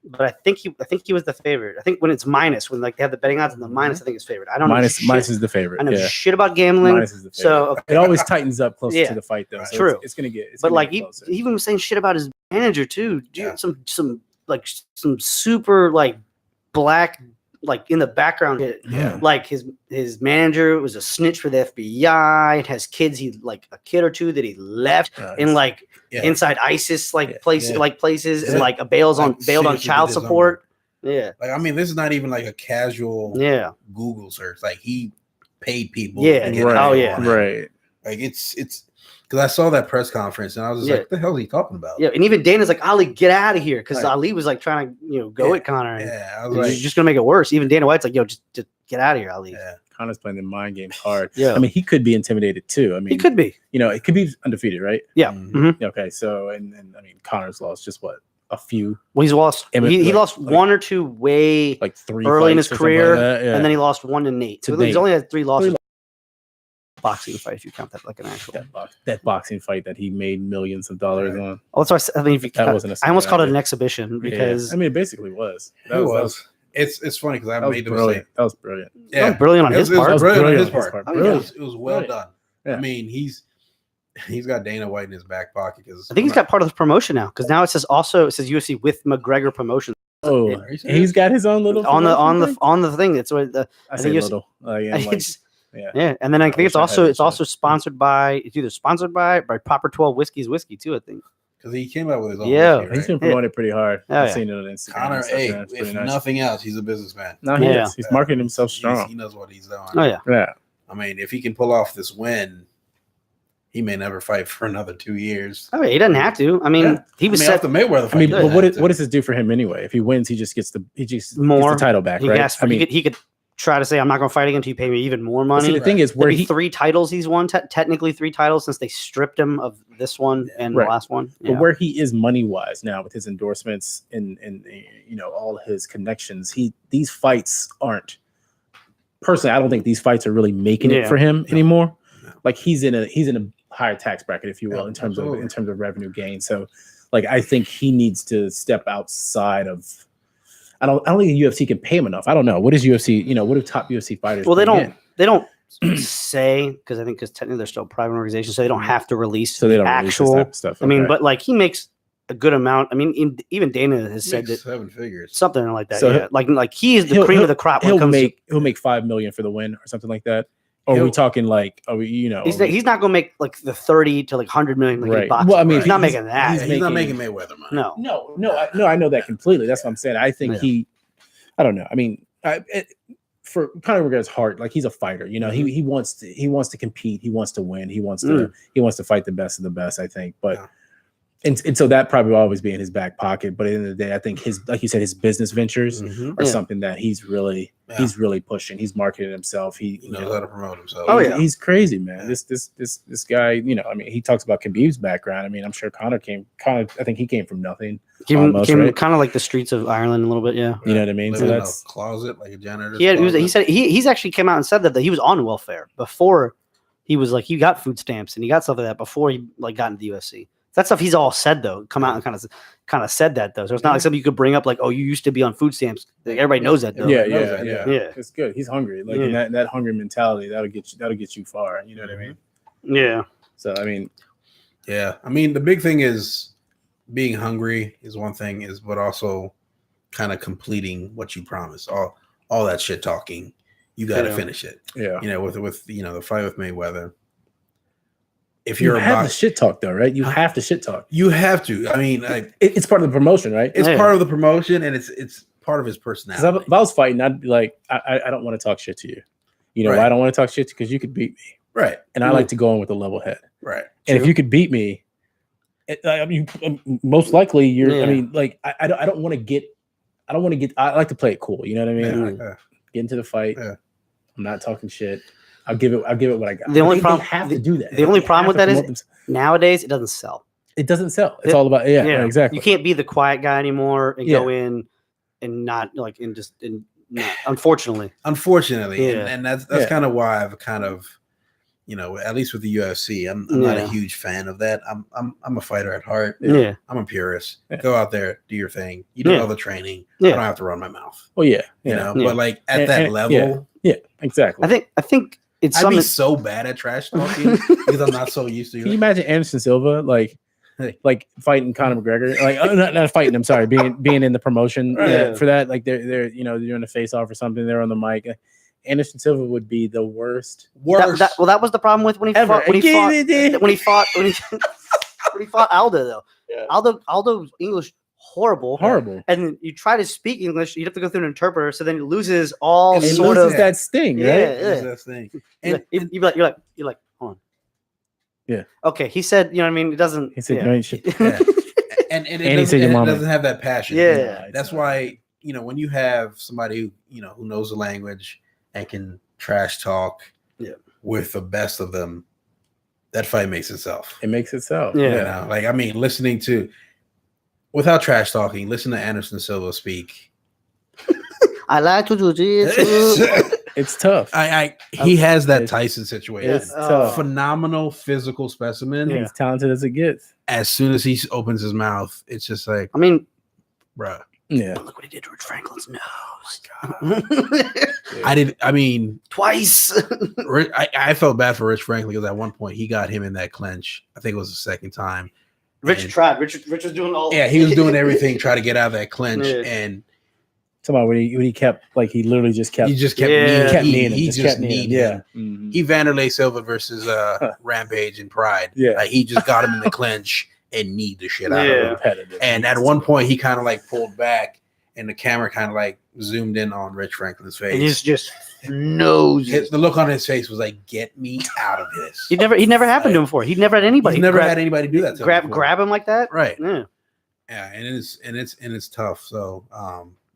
but I think he was the favorite. I think when it's minus, when like they have the betting odds and the minus, I think it's favorite. I don't know. Minus is the favorite. I know shit about gambling. Minus is the favorite. So okay. It always tightens up closer to the fight, though. So true. It's gonna get. But like he even was saying shit about his manager too. Dude, some super like black. Like in the background, like his manager was a snitch for the FBI. It has kids, like a kid or two that he left in like inside ISIS places, and like bailed on child support. Yeah, like I mean, this is not even like a casual Google search. Like he paid people. Right. Like it's. Because I saw that press conference and I was just like, what the hell is he talking about? Yeah, and even Dana's like, Ali, get out of here. Because Ali was like trying to, go at Conor. And I was like, you're just going to make it worse. Even Dana White's like, yo, just get out of here, Ali. Yeah. Conor's playing the mind games hard. Yeah. I mean, he could be intimidated too. I mean, he could be. It could be undefeated, right? Yeah. Mm-hmm. Okay, so, and I mean, Conor's lost just what? A few. Well, he's lost. He lost one or two way like 3 early in his career. Like and then he lost one to Nate. So he's only had 3 losses. Boxing fight, if you count that like an actual that boxing fight that he made millions of dollars on. Oh, so I mean, that wasn't. I almost called it an exhibition because I mean, it basically was. It was. It's funny because I made them say that was brilliant. Yeah, that was brilliant on his part. It was brilliant on his part. It was well done. Yeah. I mean, he's got Dana White in his back pocket because I think he's got part of the promotion now because now it says UFC with McGregor promotion. Oh, he's got his own little on the thing. It's what I say little. Yeah, and then I think it's also sponsored by either sponsored by Proper 12 Whiskey too. I think because he came out with his own. Yeah, whiskey, he's been promoting it pretty hard. I've seen it on Instagram. Conor, if nothing else, he's a businessman. No, he is. He's marketing himself strong. He knows what he's doing. Oh yeah. I mean, if he can pull off this win, he may never fight for another 2 years. Oh, he doesn't have to. I mean, he was set the Mayweather fight. I mean, but what does this do for him anyway? If he wins, he just gets the title back, right? He could try to say, I'm not going to fight again until you pay me even more money. See, the thing is, where he 3 titles he's won, technically 3 titles since they stripped him of this one and the last one. Yeah. But where he is money wise now with his endorsements and all his connections, these fights aren't. Personally, I don't think these fights are really making it for him anymore. No. Like he's in a higher tax bracket, if you will, in terms of revenue gain. So, like I think he needs to step outside of. I don't think the UFC can pay him enough. I don't know. What is UFC? What do top UFC fighters? Well, they don't say because technically they're still a private organization, so they don't have to release they don't actual release this type of stuff. I mean, but like he makes a good amount. I mean, even Dana has said that 7 figures, something like that. So like he is the cream of the crop. He'll make $5 million for the win or something like that. Or are we talking like, he's not going to make like the 30 to like 100 million. Like right. Boxing. Well, I mean, he's not making that. He's not making Mayweather money. No. I know that completely. That's what I'm saying. I think I don't know. I mean, for Conor McGregor's heart, like he's a fighter. He wants to compete. He wants to win. He wants to fight the best of the best. I think, but. And so that probably will always be in his back pocket. But at the end of the day, I think like you said, his business ventures are something that he's really pushing. He's marketing himself. He knows how to promote himself. Oh yeah, he's crazy, man. This guy, I mean, he talks about Khabib's background. I mean, I'm sure Conor I think he came from nothing. Came kind of like the streets of Ireland a little bit, yeah. You know what I mean? Living so that's in a closet like a janitor. He said he's actually came out and said that he was on welfare before he was like he got food stamps and he got stuff like that before he like got into the UFC. That stuff he's all said though. Come out and kind of said that though. So it's not like something you could bring up like, oh, you used to be on food stamps. Like, everybody knows that though. Yeah. It's good. He's hungry. Like in that hungry mentality, that'll get you far. You know what I mean? Yeah. So I mean, I mean the big thing is being hungry is one thing, but also kind of completing what you promised. All that shit talking, you got to finish it. Yeah. With the fight with Mayweather. If you have the shit talk though, right? You have to shit talk. You have to. I mean, it's part of the promotion, right? It's part of the promotion, and it's part of his personality. If I was fighting, I'd be like, I don't want to talk shit to you. You know why I don't want to talk shit? Because you could beat me, right? And I like to go in with a level head, right? And if you could beat me, I mean, most likely you're. I mean, like I don't want to get. I like to play it cool. You know what I mean? Get into the fight. Yeah. I'm not talking shit. I'll give it what I got. The only problem have to do that. The only problem with that is nowadays it doesn't sell. It doesn't sell. It's all about exactly. You can't be the quiet guy anymore and go in and not like unfortunately. And that's kind of why I've kind of at least with the UFC, I'm not a huge fan of that. I'm a fighter at heart. Yeah. I'm a purist. Go out there, do your thing. You do all the training. I don't have to run my mouth. Well, but like at that level, exactly. I think it's. I'd be so bad at trash talking because I'm not so used to. Can you imagine Anderson Silva like fighting Conor McGregor? Like not fighting. I'm sorry, being in the promotion for that. Like they're doing a face off or something. They're on the mic. Anderson Silva would be the worst. That was the problem with when he fought Aldo though. Yeah. Aldo's English horrible, and you try to speak English, you'd have to go through an interpreter, so then it loses all sort of that sting, right? That sting. And you're like, hold on. Yeah. Okay. He said, you know what I mean? It doesn't. He said, no, shit. And it doesn't have that passion. Yeah. That's why when you have somebody who knows the language and can trash talk with the best of them, that fight makes itself. It makes itself. Yeah. Listening to, without trash talking, listen to Anderson Silva speak. I like to do this. It's tough. He has that Tyson situation. It's tough. Phenomenal physical specimen. He's talented as it gets. As soon as he opens his mouth, it's just like, bruh. Yeah. But look what he did to Rich Franklin's nose. Twice. I felt bad for Rich Franklin because at one point he got him in that clinch. I think it was the second time. Rich tried. Rich was doing all. Yeah, he was doing everything, try to get out of that clinch, and somebody when he kept he literally just kept. He just kept kneeing him. He just kneed him. Mm-hmm. He Vanderlei Silva versus Rampage and Pride. Yeah, he just got him in the clinch and kneed the shit out of him. And at one point he kind of pulled back, and the camera kind of zoomed in on Rich Franklin's face. And he's just knows the look on his face was like, "Get me out of this." He never happened to him before. He never had anybody. He's never had anybody do that. To grab him like that. Right. Yeah. Yeah, and it's tough. So,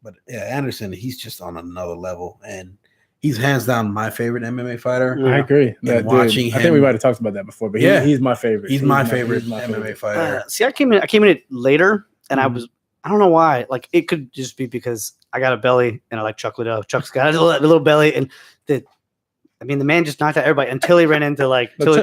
but Anderson, he's just on another level, and he's hands down my favorite MMA fighter. I agree. Watching him, I think we might have talked about that before, but he's my favorite. He's my favorite MMA fighter. See, I came in it later, and I don't know why. It could just be because I got a belly and I like chocolate. Chuck's got a little belly, and the man just knocked out everybody until he ran into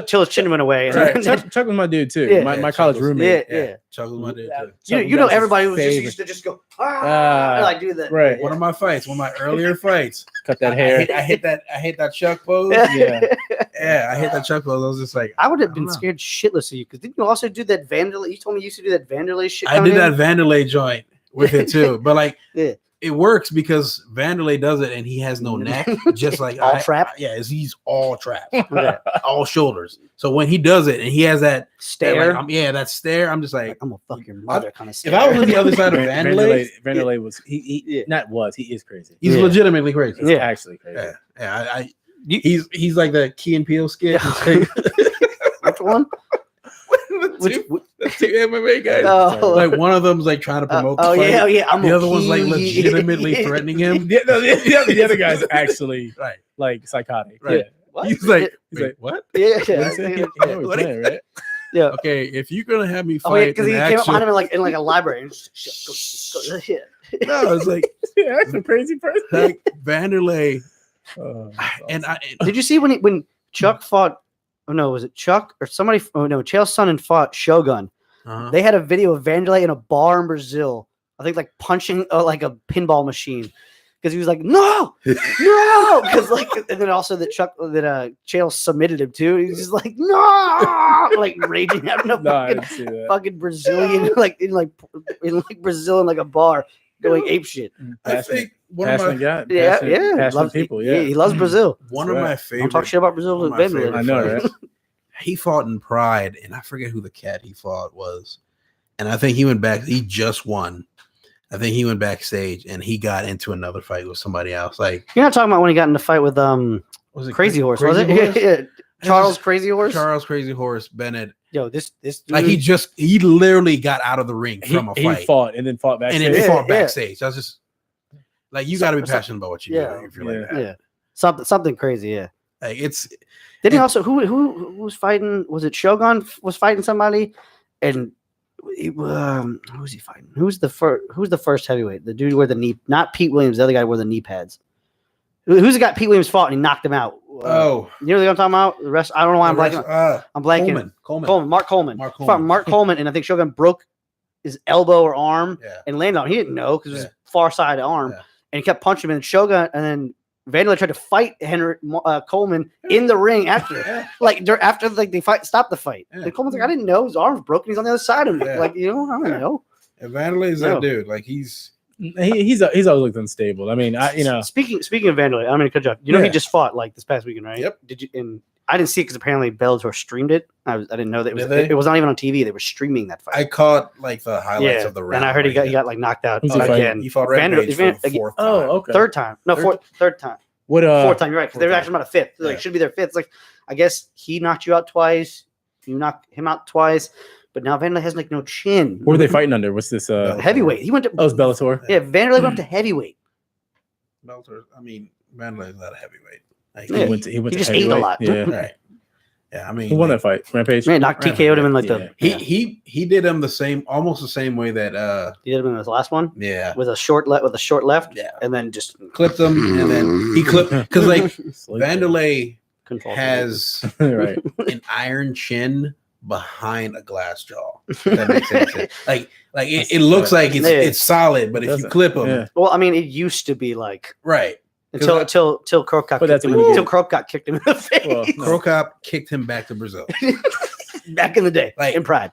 till his chin went away. Right. Chuck was my dude too. Yeah. My college roommate. Chuck was my dude too. Everybody was just used to just go do that. Right. One of my my earlier fights. Cut that hair. I hit that Chuck pose. Yeah. I hit that Chuck pose. I was just like, I would have been scared shitless of you because didn't you also do that Vanderlei? You told me you used to do that Vanderlei shit. I did that Vanderlei joint with it too, but it works because Vanderlei does it and he has no neck, just like all trap. He's all trap, all shoulders. So when he does it and he has that stare, that stare, I'm just like, I'm a fuck your mother kind of stare. If I was on the other side of Vanderlei was he is crazy. He's legitimately crazy. He's actually crazy. He's like the Key and Peele skit. Which one? The two MMA guys. One of them's trying to promote the fight. The other one's legitimately threatening him. The other guy's actually psychotic. Right. What? He's like, what? Yeah. Right? Yeah. Okay, if you're gonna have me fight, because he came up behind him in a library. And No, it's like that's a crazy person. Vanderlei. Did you see when Chuck fought? Oh no, was it Chuck or somebody? Oh no, Chael Sonnen fought Shogun. They had a video of Vanderlei in a bar in Brazil. I think punching a pinball machine because he was like, no, because and then also that Chael submitted him too. He's just like, no, raging out in a fucking Brazilian in Brazil in a bar going ape shit. I think passionate people. Yeah, he loves Brazil. One of my favorite. Don't talk shit about Brazil. I know, right? He fought in Pride, and I forget who the cat he fought was. And I think he went back. He just won. I think he went backstage, and he got into another fight with somebody else. You're not talking about when he got in the fight with was it Crazy Horse, Crazy was it? Horse? Yeah. Charles Crazy Horse. Charles Crazy Horse Bennett. Yo, this dude, he literally got out of the ring from a fight. He fought and then fought backstage. And then fought backstage. I was just you got to be passionate about what you do if you're like that. Yeah, something crazy. Yeah. Didn't he also who was fighting? Was it Shogun was fighting somebody? And who was he fighting? Who's the first heavyweight? The dude where the knee, not Pete Williams, the other guy wore the knee pads. Who's the guy Pete Williams fought and he knocked him out? You know what I'm talking about? The rest, I don't know why I'm blanking. I'm blanking. Coleman. Mark Coleman. Mark Coleman, and I think Shogun broke his elbow or arm and landed on him. He didn't know because it was his far side arm, and he kept punching him. And Shogun, and then Vanderlei tried to fight Coleman in the ring after, after they stopped the fight. And Coleman's like, I didn't know his arm's broken. He's on the other side of him. Like, I don't know. And Vanderlei's that dude. Like he's always looked unstable. I mean, speaking of Vanderlei, I'm gonna cut you off. He just fought like this past weekend, right? Yep. Did you? And I didn't see it because apparently Bellator streamed it. I didn't know that it was not even on TV. They were streaming that fight. I caught like the highlights of the round. And I heard he got like knocked out again. He fought Vanderlei for the fourth time. Okay. Third time. No, third time. Fourth time. You're right. Because they're actually about a fifth. Like should be their fifth. It's like I guess he knocked you out twice. You knocked him out twice. But now Vanderlei has like no chin. What were they fighting under? What's this? Heavyweight. He went to. Oh, it's Bellator. Yeah, Vanderlei went up to heavyweight. Bellator. I mean, Vanderlei's not a heavyweight. Like, he just ate a lot. Yeah. Right. Yeah. I mean, who won that fight? Rampage. Man, knocked TKO'd him in like the. He did him almost the same way that he did him in his last one. Yeah. With a short left. Yeah. And then just clipped him, and then he clipped because like Vanderlei has an iron chin behind a glass jaw. That makes sense. Like it looks like it's solid, but if you clip him, well, I mean, it used to be like until Crow Cop kicked him in the face. Well, Crow Cop kicked him back to Brazil. Back in the day, like in Pride.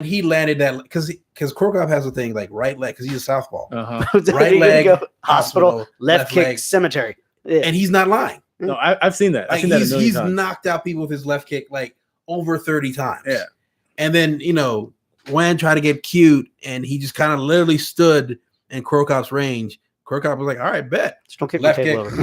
He landed that because Crow Cop has a thing like right leg because he's a southpaw. Right leg, hospital, left kick, cemetery, and he's not lying. No, I've seen that. I've seen that he's times. knocked out people with his left kick like over 30 times. Yeah. And then, Wan tried to get cute and he just kind of literally stood in Crow Cop's range. Crow Cop was like, all right, bet. Just don't kick left the kick. table over.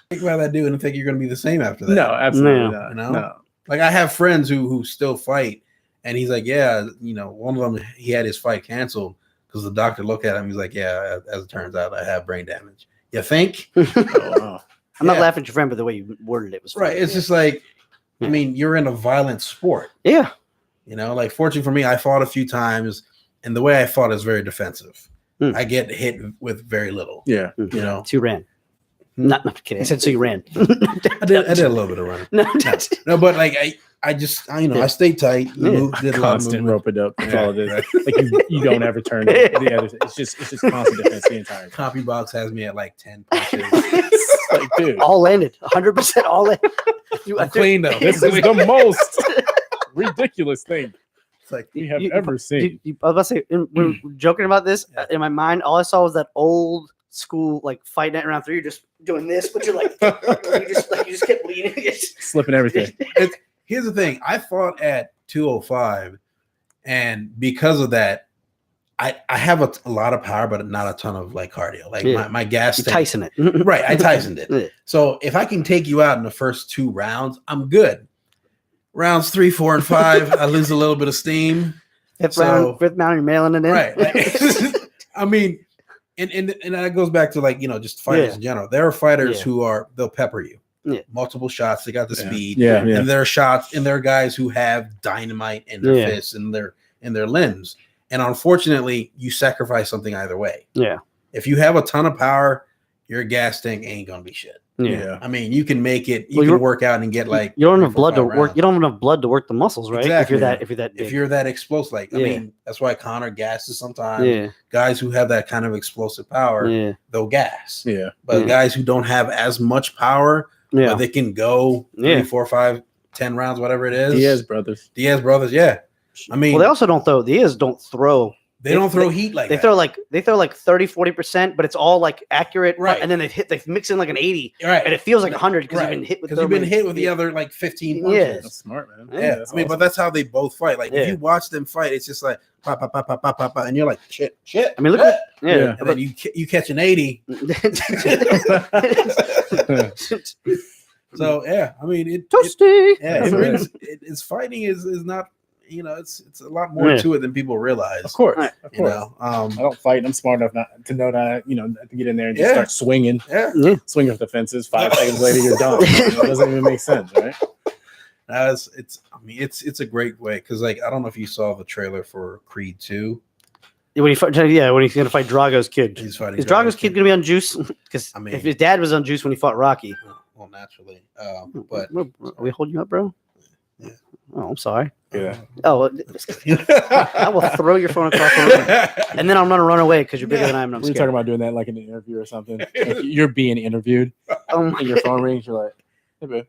Think about that dude and think you're going to be the same after that. No, absolutely not. No. Like I have friends who still fight and he's like, yeah, one of them, he had his fight canceled because the doctor looked at him. He's like, yeah, as it turns out, I have brain damage. You think? Oh, wow. I'm not laughing at your friend, but the way you worded it was funny. Right. It's just like, I mean, you're in a violent sport. Yeah. Like fortunately for me, I fought a few times, and the way I fought is very defensive. I get hit with very little. Yeah. So you ran. Not kidding. I said so you ran. I did a little bit of running. No, but like I just I stayed tight. Did constant rope it up. All of this. Like you don't ever turn the other. It's just constant defense the entire time. Copy box has me at like 10 punches. Like, dude, all landed, 100% all landed. I'm clean though. This is the most ridiculous thing it's like we have ever seen. I was about to say, we're joking about this. In my mind, all I saw was that old school like fight night round 3. You're just doing this, but you're like you just kept leaning, slipping everything. Here's the thing: I fought at 205, and because of that, I have a lot of power, but not a ton of like cardio. Like my gas tank. Tyson it. Right, I Tysoned it. Yeah. So if I can take you out in the first 2 rounds, I'm good. Rounds 3, 4, and 5, I lose a little bit of steam. Fifth round, you're mailing it in. Right. I mean, and that goes back to like just fighters in general. There are fighters who they'll pepper you. Yeah. Multiple shots. They got the speed. And there are shots, and there are guys who have dynamite in their fists and their limbs. And unfortunately, you sacrifice something either way. Yeah. If you have a ton of power, your gas tank ain't gonna be shit. Yeah. I mean, you can make it. You can work out and get like. You don't have blood to work. You don't have enough blood to work the muscles, right? Exactly. If you're that explosive, like I mean, that's why Connor gasses sometimes. Yeah. Guys who have that kind of explosive power, they'll gas. Yeah. But guys who don't have as much power, but they can go 3, 4, 5, 10 rounds, whatever it is. Diaz brothers. Yeah. I mean, well, they also don't throw. They don't throw. They don't throw heat like they that. They throw like 30-40%, but it's all like accurate. Right. And then they mix in like an 80. Right. And it feels like 100 because you've been hit with the other like 15 punches. Yeah. That's smart, man. Yeah. I mean, but that's how they both fight. Like if you watch them fight, it's just like pop, pop, pop, pop, pop, pop, and you're like shit. I mean, look at and then you catch an 80. So I mean it's fighting is not. It's a lot more to it than people realize. Of course. I don't fight. I'm smart enough not to know that. To get in there and just start swinging. Yeah. Swing off the fences. 5 seconds later, you're done. It doesn't even make sense, right? It's a great way because like I don't know if you saw the trailer for Creed 2. When he's gonna fight Drago's kid. Is Drago's kid gonna be on juice? Because if his dad was on juice when he fought Rocky, well, naturally. But are we holding you up, bro? Yeah. Oh, I'm sorry. Yeah. Oh, I will throw your phone across the room, and then I'm gonna run away because you're bigger than I am. We're talking about doing that like in an interview or something. Like you're being interviewed, and your phone rings. You're like, "Hey, babe."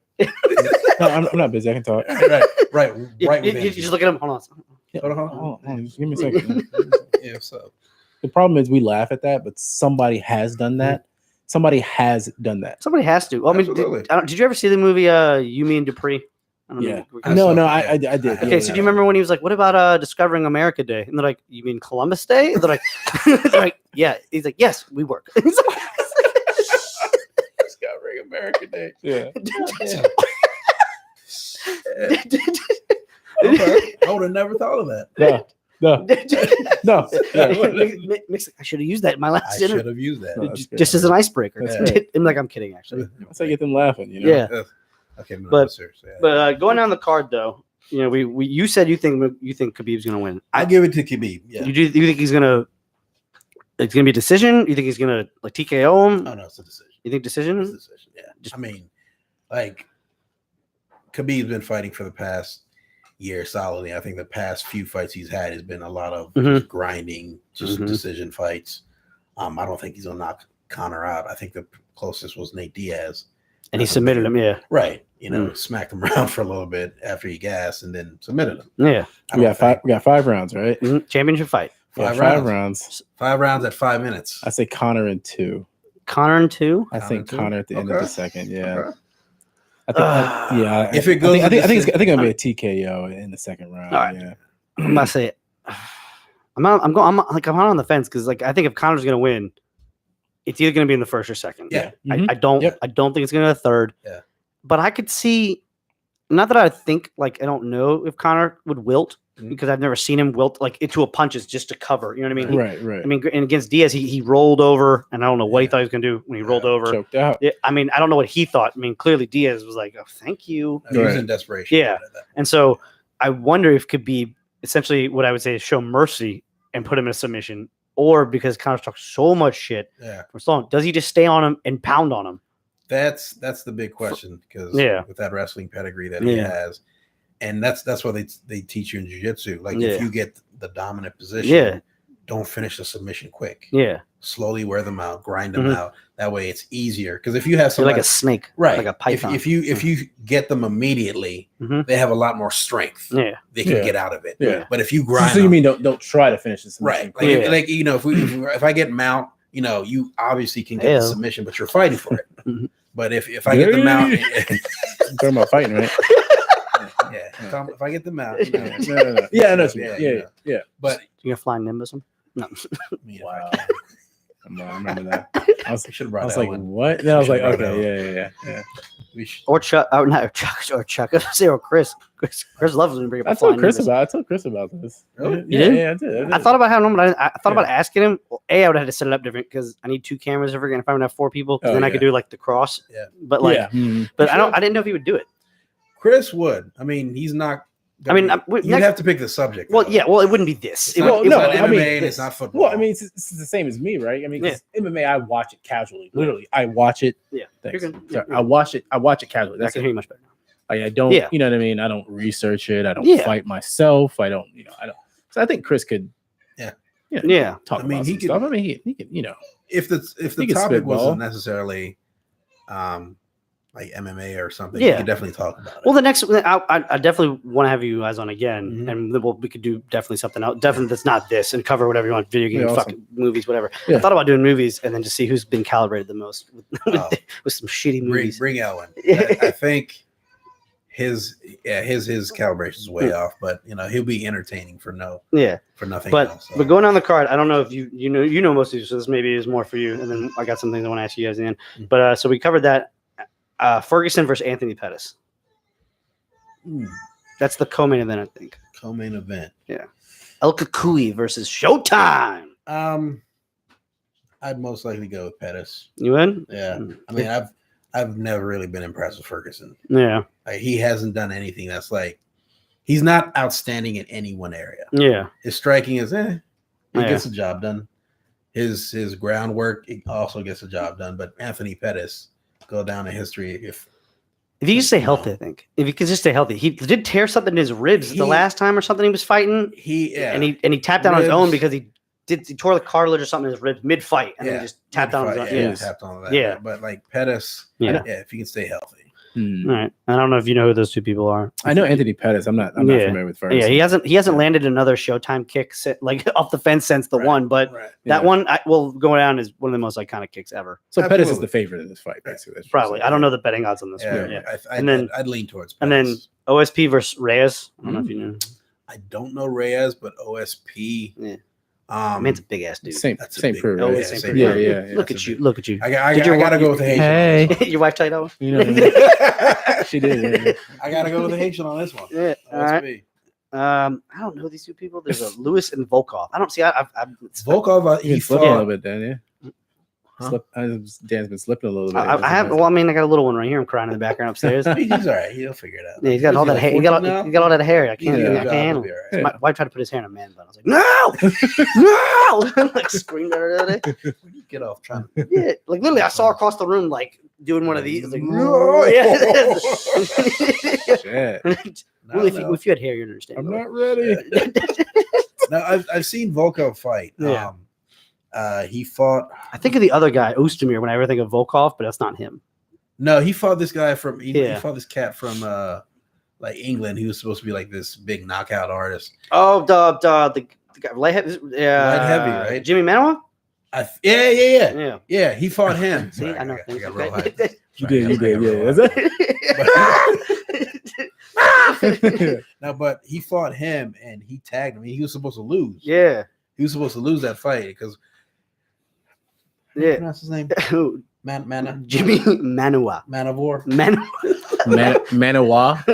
No, I'm not busy. I can talk. Right. You just look at him. Hold on. Yeah, hold on. Just give me a second. Yeah. So the problem is we laugh at that, but somebody has done that. Somebody has done that. Somebody has to. Well, I mean, did you ever see the movie You, Me, and Dupree? Yeah. I did. Okay, so do you remember when he was like, "What about Discovering America Day?" And they're like, "You mean Columbus Day?" And they're like, "Yeah." He's like, "Yes, we work." Discovering America Day. Yeah. I would have never thought of that. No. I should have used that in my last interview. I should have used that. Just as an icebreaker. I'm like, I'm kidding, actually. That's how you get them laughing, Yeah. Okay, but going down the card though, you said you think Khabib's gonna win. I give it to Khabib. Yeah. You think he's gonna? It's gonna be a decision. You think he's gonna like TKO him? Oh no, it's a decision. You think decision? It's a decision. Yeah. I mean, like Khabib's been fighting for the past year solidly. I think the past few fights he's had has been a lot of just grinding, decision fights. I don't think he's gonna knock Conor out. I think the closest was Nate Diaz. And he submitted him, yeah. Right. Smacked him around for a little bit after he gassed and then submitted him. Yeah. We got 5 rounds, right? Championship fight. 5 rounds. 5 rounds at 5 minutes. I say Conor in 2. Conor in 2? I think Conor at the end of the second, yeah. Okay. I think if it goes, I think it's gonna be a TKO in the second round. All right. Yeah. I'm gonna say I'm on the fence because I think if Conor's gonna win, it's either going to be in the first or second. Yeah. I don't think it's going to be the third. Yeah. But I could see, not that I think, I don't know if Conor would wilt because I've never seen him wilt into a punches just to cover. You know what I mean? Right. I mean, and against Diaz, he rolled over, and I don't know what he thought he was going to do when he rolled over. Choked out. Yeah, I mean, I don't know what he thought. I mean, clearly Diaz was like, "Oh, thank you." He was in desperation. Yeah. And so I wonder if Khabib essentially what I would say is show mercy and put him in a submission. Or because Conor's talked so much shit for so long, does he just stay on him and pound on him? That's the big question because with that wrestling pedigree that he has, and that's what they teach you in jiu-jitsu. Like if you get the dominant position, don't finish the submission quick. Yeah, slowly wear them out, grind them out. That way it's easier. Because if you have something like a snake, right, like a python. If you get them immediately, they have a lot more strength. Yeah, they can get out of it. Yeah, but if you grind, so you mean don't try to finish the submission, right? Like if I get mount, you obviously can get the submission, but you're fighting for it. But if I get the mount, I'm talking about fighting, right? Yeah, if I get the mount, no. Yeah, I know. Yeah. But you're gonna fly Nimbus him? No. Wow. I remember that. I was like, what? Then I was like, okay, yeah. Or Chuck, not Chuck, or Chuck. Or Chris. Chris loves when you bring up. I told Chris about this. Really? Yeah, I did. I thought about having him, but I thought about asking him. Well, I would have to set it up different because I need 2 cameras if I would have 4 people. Then I could do the cross. Yeah. But but I didn't know if he would do it. Chris would. I mean, he's not. You'd have to pick the subject. Well, yeah. Well, it wouldn't be this. It's not MMA and it's not football. Well, I mean, it's the same as me, right? I mean, MMA, I watch it casually. Literally, I watch it. Yeah. I watch it casually. I can hear you much better now. I don't. You know what I mean? I don't research it. I don't fight myself. I don't. I don't. So I think Chris could. Yeah. Talk about some stuff. I mean, he could. If the topic wasn't necessarily, like MMA or something, you could definitely talk about it. Well, the next, I definitely want to have you guys on again, and we could do definitely something else. Definitely that's not this, and cover whatever you want, video games, fucking movies, whatever. Yeah. I thought about doing movies and then just see who's been calibrated the most with some shitty movies. Bring Ellen. I think his calibration is way off, but he'll be entertaining for nothing else. So. But going on the card, I don't know if you know most of these, so this maybe is more for you. And then I got some things I want to ask you guys in. But so we covered that. Ferguson versus Anthony Pettis. That's the co-main event, I think. Co-main event. Yeah. El Kakui versus Showtime. I'd most likely go with Pettis. You in? Yeah. I mean, I've never really been impressed with Ferguson. Yeah. He hasn't done anything that's he's not outstanding in any one area. Yeah. His striking is He gets the job done. His groundwork also gets the job done. But Anthony Pettis go down in history if he could stay healthy. I think if he could just stay healthy, he did tear something in his ribs the last time or something he was fighting. And he tapped out on his own because he tore the cartilage or something in his ribs mid fight and then just tapped on his own. Tapped on that. Yeah, but like Pettis, if he can stay healthy. All right. I don't know if you know who those two people are. I know Anthony Pettis. I'm not familiar with Ferguson. Yeah, he hasn't landed another Showtime kick like off the fence since the one, but that one will go down as one of the most iconic kicks ever. So Pettis is the favorite in this fight, basically. Probably. I don't know the betting odds on this one. Yeah. And then I'd lean towards Pettis. And then OSP versus Reyes. I don't know if you know. I don't know Reyes, but OSP. Yeah. Man's a big ass dude. Same crew. Right? Same crew. Yeah. Look at you. I gotta go with the Haitian. Hey, your wife tell you that one? You know, she did. Yeah. I gotta go with the Haitian on this one. Yeah. All right. I don't know these two people. There's a Lewis and Volkov. I don't see. Volkov. He fought a little bit then. Yeah. Dan's been slipping a little bit. I have. Well, I mean, I got a little one right here. I'm crying in the background upstairs. He's all right. He'll figure it out. Yeah, he's got all that hair. He got all that hair. I can't handle it. Right. My wife tried to put his hair in a man bun. I was like, no, like screamed at her the other day. Where do you get off trying? Yeah, like literally, I saw her across the room, like doing one of these. Like, if you had hair, you'd understand. I'm not ready. No, I've seen Volkov fight. Yeah. He fought. I think of the other guy, Oostamir, when I ever think of Volkov, but that's not him. No, he fought this guy from. He fought this cat from like England. He was supposed to be like this big knockout artist. Oh, the guy, light heavy, right? Jimmy Manoa. Yeah. He fought him. See, I know. I got real high. You did. Yeah. No, but he fought him and he tagged him. He was supposed to lose. Yeah. He was supposed to lose that fight because. Yeah. What's his name? Jimmy Manoa. Manowar. Manoa. Manoa.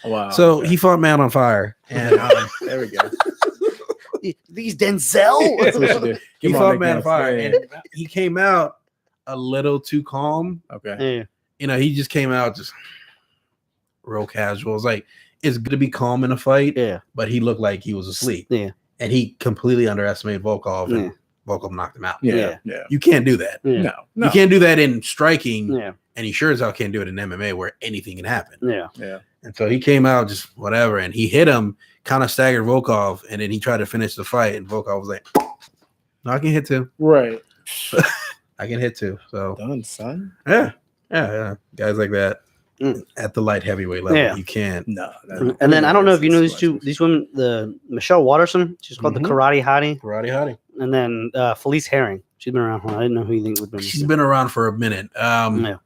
Wow. So he fought Man on Fire. And there we go. These Denzel. He fought Man on Fire. And he came out a little too calm. Okay. Yeah. He just came out just real casual. It's like, it's good to be calm in a fight. Yeah. But he looked like he was asleep. Yeah. And he completely underestimated Volkov. And Volkov knocked him out. Yeah. You can't do that. Yeah. No. You can't do that in striking. Yeah. And he sure as hell can't do it in MMA where anything can happen. Yeah. And so he came out just whatever. And he hit him, kind of staggered Volkov. And then he tried to finish the fight. And Volkov was like, no, I can hit too. Right. I can hit too. So done, son. Yeah. Guys like that. At the light heavyweight level, you can't. No. And then I don't know if you know these women, the Michelle Watterson, she's called the Karate Hottie. And then Felice Herring, she's been around. I didn't know who you think would be. She's been around for a minute. Herrig.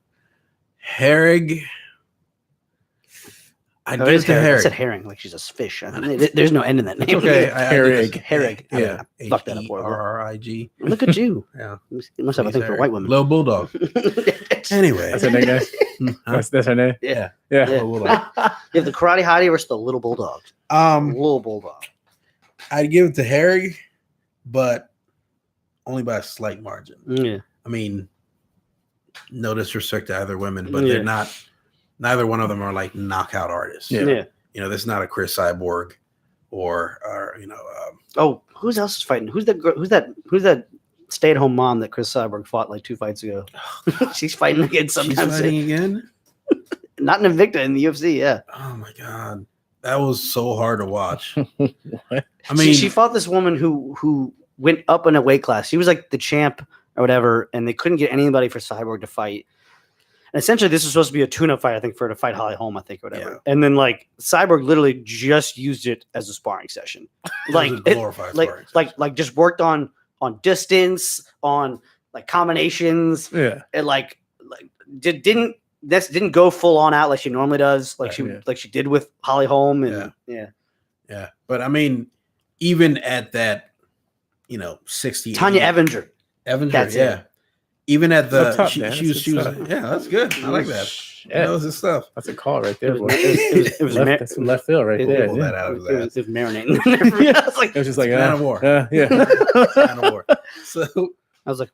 I said herring, like she's a fish. There's no end in that name. Okay, Herrig. Yeah, I fucked that up. HERRIG. Look at you. Yeah, you must have a thing for white women. Little Bulldog. Anyway, that's her name. That's her name. Yeah. You have the Karate Hottie versus the Little Bulldog. Little Bulldog. I'd give it to Herrig, but only by a slight margin. Yeah. I mean, no disrespect to either women, but they're not. Neither one of them are like knockout artists. Yeah. This is not a Chris Cyborg or who's else is fighting? Who's that stay-at-home mom that Chris Cyborg fought like 2 fights ago? She's fighting again sometimes. She's fighting again? Not an Invicta in the UFC, yeah. Oh my god. That was so hard to watch. What? I mean, she fought this woman who went up in a weight class. She was like the champ or whatever, and they couldn't get anybody for Cyborg to fight. And essentially, this was supposed to be a tune-up fight, I think, for her to fight Holly Holm, I think, or whatever. Yeah. And then, like, Cyborg literally just used it as a sparring session, like just worked on distance, on like combinations, and like didn't go full on out like she normally does, like she did with Holly Holm, and yeah. But I mean, even at that, 60, Tanya Evinger, that's it. Even at the she was that's good. I like that. He knows his stuff. That's a call right there. It was that's some left field right there. Pull that out of his ass. It was marinating. It was just like Man of War. Man of War. So I was like,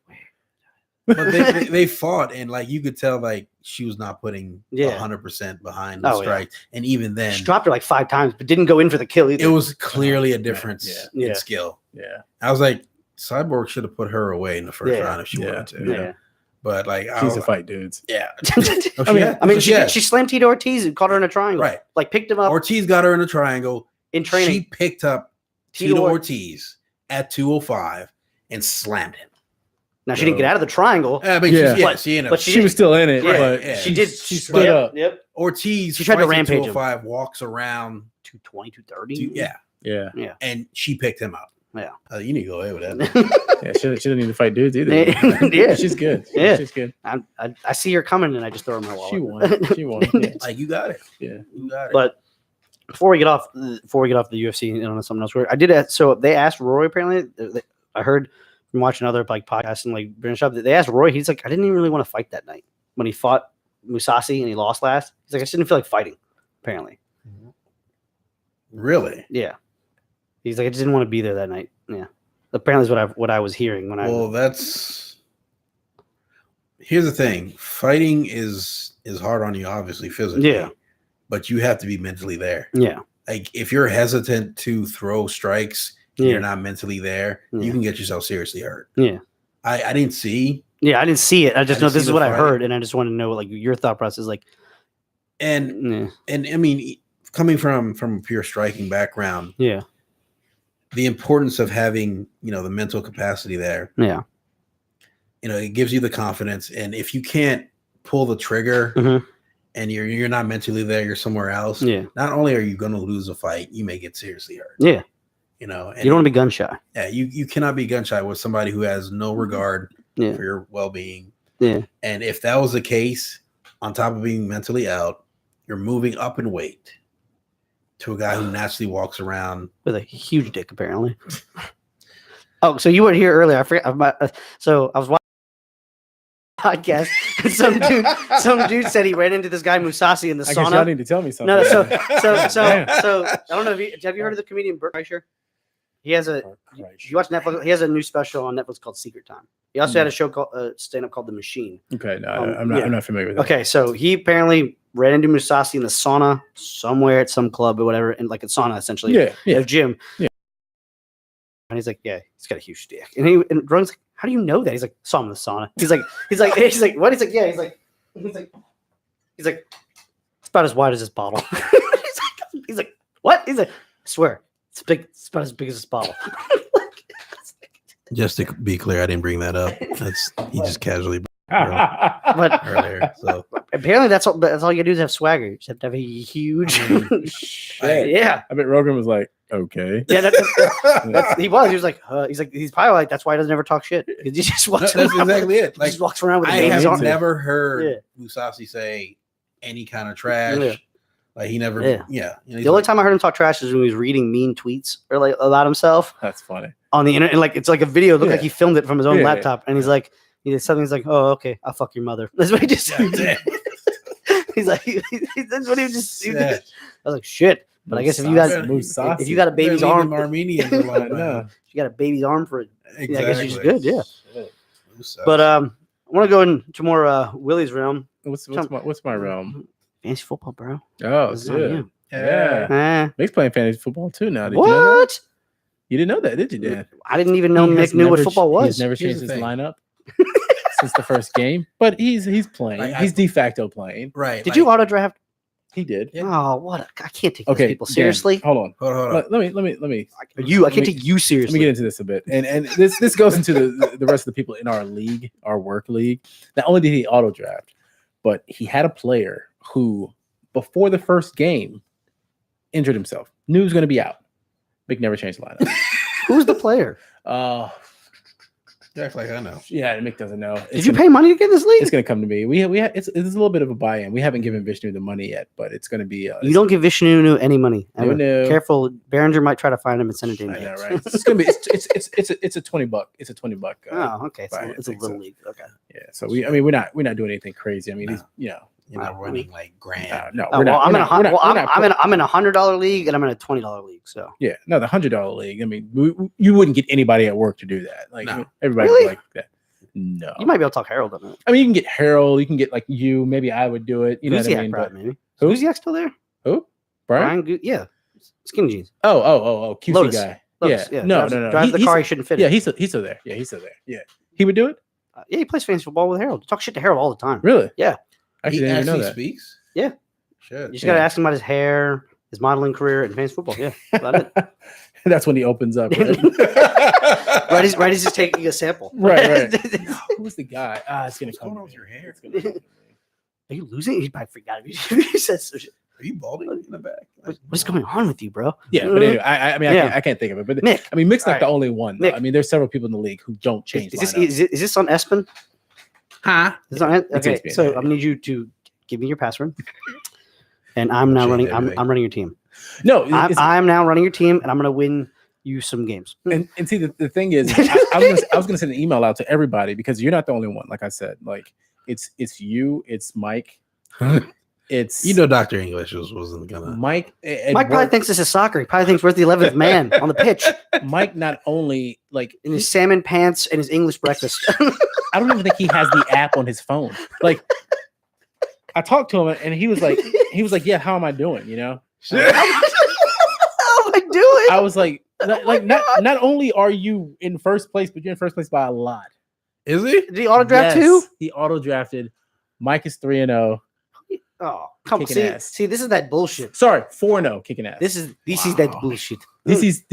but they fought, and like you could tell, like she was not putting 100% behind the strike, and even then she dropped her like 5 times, but didn't go in for the kill either. It was clearly a difference in skill. Yeah. I was like, Cyborg should have put her away in the first round if she wanted to. Yeah. But like, she's a fight, dudes. Yeah. She slammed Tito Ortiz and caught her in a triangle. Right. Like picked him up. Ortiz got her in a triangle. In training. She picked up Tito Ortiz at 205 and slammed him. Now she didn't get out of the triangle. She was still in it. Yeah, but she did. She stood up. Yep. Ortiz. She tried to rampage 205, walks around 220, 230. Yeah. And she picked him up. Yeah. You need to go away with that. Yeah, she didn't need to fight dudes either. Yeah. She's good. Yeah. She's good. I see her coming and I just throw her in my wallet. She won. Yeah. Like you got it. Yeah. You got it. But before we get off the UFC and on something else, I did. So they asked Roy. Apparently, I heard from watching other like podcasts and like British stuff that they asked Roy. He's like, I didn't even really want to fight that night when he fought Mousasi and he lost last. He's like, I just didn't feel like fighting. Apparently. Really? Yeah. He's like, I just didn't want to be there that night. Yeah. Apparently, is what I was hearing when here's the thing. Fighting is hard on you, obviously, physically. Yeah. But you have to be mentally there. Yeah. Like if you're hesitant to throw strikes and you're not mentally there, you can get yourself seriously hurt. Yeah. I didn't see. Yeah, I didn't see it. I just know this is what I heard, and I just want to know like your thought process, like. And I mean, coming from a pure striking background, yeah, the importance of having the mental capacity there. Yeah. It gives you the confidence, and if you can't pull the trigger. And you're not mentally there, you're somewhere else. Yeah. Not only are you going to lose a fight, you may get seriously hurt. Yeah. And you don't want to be gun shy. Yeah, you cannot be gun shy with somebody who has no regard for your well-being. Yeah. And if that was the case, on top of being mentally out, you're moving up in weight to a guy who naturally walks around with a huge dick, apparently. Oh, so you weren't here earlier. I forgot. So I was watching podcast. Some dude said he ran into this guy Mousasi in the sauna. I guess y'all need to tell me something. No, so I don't know if have you heard of the comedian Bert Kreischer? He has you watch Netflix. He has a new special on Netflix called Secret Time. He also had a show called stand-up called The Machine. Okay, no, I'm not familiar with that. Okay, so he apparently ran into Mousasi in the sauna somewhere at some club or whatever, and like a sauna essentially, at a gym. Yeah. And he's like, yeah, he's got a huge dick. And Ron's like, how do you know that? He's like, saw him in the sauna. He's like, what? He's like, yeah. He's like, it's about as wide as this bottle. he's like, what? He's like, I swear, it's big. It's about as big as this bottle. Just to be clear, I didn't bring that up. He just casually but earlier. So apparently that's all you do is have swagger. You just have to have a huge. Yeah. I bet Rogan was like, okay. Yeah, he was. He was like, he's probably like, that's why he doesn't ever talk shit. He just walks around. That's exactly it. Like, he just walks around with. I have never heard Mousasi say any kind of trash. Yeah. Like he never. Yeah. The only time I heard him talk trash is when he was reading mean tweets or like about himself. That's funny. On the internet, and like it's like a video. It looked like he filmed it from his own laptop, and he's like, he did something. He's like, "Oh, okay, I'll fuck your mother." That's what he just said. He's like, that's what he just. I was like, shit. But I guess if you got a baby's arm, Armenian, you got a baby's arm for it. Exactly. I guess you're just good. Yeah. But I want to go into more Willie's realm. What's my realm? Fantasy football, bro. Oh, good. Yeah. Mick's playing fantasy football too now. Did what? You know that? You didn't know that, did you, Dan? I didn't even know Mick knew what football was. He's never changed his lineup since the first game, but he's playing. Like, he's de facto playing. Right. Did you auto draft? He did. Yeah. Oh, what? I can't take these people seriously. Dan, hold on. Let me. I can't take you seriously. Let me get into this a bit, and this goes into the rest of the people in our league, our work league. Not only did he auto draft, but he had a player who, before the first game, injured himself. Knew he was going to be out. Mick never changed the lineup. Who's the player? Act like I know. Yeah, Mick doesn't know. Did you pay money to get in this league? It's going to come to me. It's a little bit of a buy-in. We haven't given Vishnu the money yet, but it's going to be. You don't give Vishnu any money. No. Careful, Behringer might try to find him and send it to him. I know, right? It's going to be. It's a $20. It's a $20. Oh, okay. It's a little league. Okay. Yeah. So we're not doing anything crazy. I mean, you're not running like grand. No, I'm in a $100 league and I'm in a $20 league. So yeah, no, the $100 league. I mean, you wouldn't get anybody at work to do that. Like everybody really? Would like that. No, you might be able to talk Harold on it. I mean, you can get Harold. You can get like you. Maybe I would do it. You know what I mean? Maybe. Who's still there? Who? Brian? Yeah, Skinny Jeans. Oh, QC Lotus guy. Looks, yeah. No. Drives the car he shouldn't fit in. Yeah, he's still there. Yeah, he's still there. Yeah. He would do it? Yeah, he plays fantasy football with Harold. Talk shit to Harold all the time. Really? Yeah. Actually, he actually speaks? Yeah. Shit. You just got to ask him about his hair, his modeling career, and fantasy football. Yeah. About it. That's when he opens up. Right? right as he's taking a sample. Right. Who's the guy? It's going to come. What's going on with your hair? Are you losing? He probably forgot. He said so. Are you balding in the back? What's going on with you, bro? Yeah, but anyway, I can't think of it. But Nick, Mick's not the only one. Nick, I mean, there's several people in the league who don't change. Is this on Espen? Huh? Is on, okay, so I'm gonna need you to give me your password, and I'm now running. I'm running your team. No, I'm now running your team, and I'm gonna win you some games. And see, the thing is, I was gonna send an email out to everybody because you're not the only one. Like I said, like it's you, it's Mike. It's Dr. English wasn't gonna. Mike probably thinks this is soccer. He probably thinks we're the 11th man on the pitch. Mike not only like in his salmon pants and his English breakfast. I don't even think he has the app on his phone. Like I talked to him and he was like, yeah, how am I doing? You know? How am I doing? I was like not only are you in first place, but you're in first place by a lot. Is he? Did he auto draft too? He auto drafted. Mike is 3-0. Oh, come on. See, this is that bullshit. Sorry, 4-0 kicking ass. This is that bullshit. His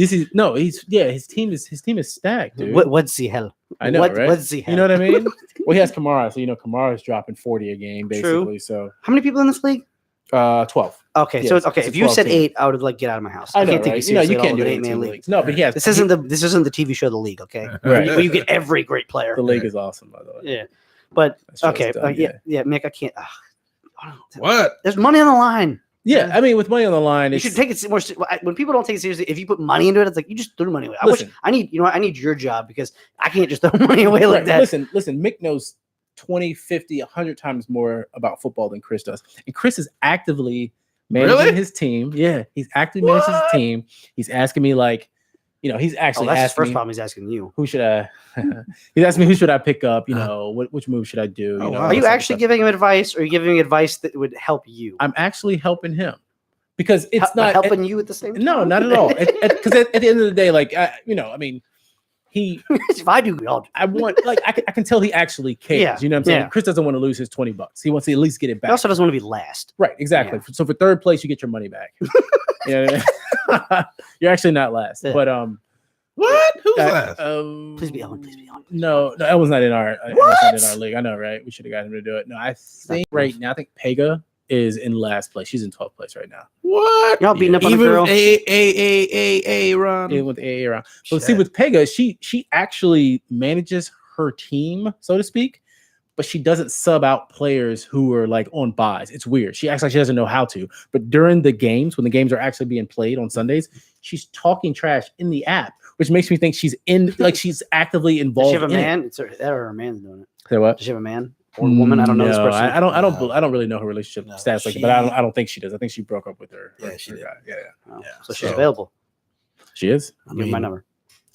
team is stacked, dude. What's the hell? I know, right? What's the hell? You know what I mean? Well, he has Kamara, so Kamara's dropping 40 a game, basically. True. So how many people in this league? 12. Okay, yeah, so it's okay. If you said 8, I would have get out of my house. I know, can't take right? you seriously. You can't do 8-man league. No, but he has. This isn't the TV show The League, okay? Right. Where you get every great player. The league is awesome, by the way. Yeah, but okay, yeah, Mick, I can't. What? There's money on the line. Yeah, I mean, with money on the line, you should take it more. When people don't take it seriously, if you put money into it, it's like you just threw money away. I need your job because I can't just throw money away like that. Listen, Mick knows 20, 50, 100 times more about football than Chris does, and Chris is actively managing his team. Yeah, he's actively managing his team. He's asking me he's actually that's his first me, problem. He's asking you. Who should I? He's asking me who should I pick up? Which move should I do? Are you actually giving him advice, or are you giving him advice that would help you? I'm actually helping him because it's not helping you at the same time. No, not at all. Because at the end of the day, he. If I do, I want I can tell he actually cares. Yeah. You know what I'm saying? Yeah. Chris doesn't want to lose his $20. He wants to at least get it back. He also doesn't want to be last. Right, exactly. Yeah. So for third place, you get your money back. You're actually not last, but What? Who's last? Please be Owen. Please be Owen. No, that was not in our league. I know, right? We should have got him to do it. No, I think right now, Pega is in last place. She's in 12th place right now. What? Y'all beating up on the girl? A run. Even with AA run. But see, with Pega, she actually manages her team, so to speak, but she doesn't sub out players who are on buys. It's weird. She acts like she doesn't know how to. But during the games, when the games are actually being played on Sundays, she's talking trash in the app, which makes me think she's she's actively involved. Does she have a man? It's her man's doing it. Say what? Does she have a man or woman? I don't know this person. I don't really know her relationship stats but I don't think she does. I think she broke up with her. Yeah, she did. Yeah. So she's available. She is. Give me my number.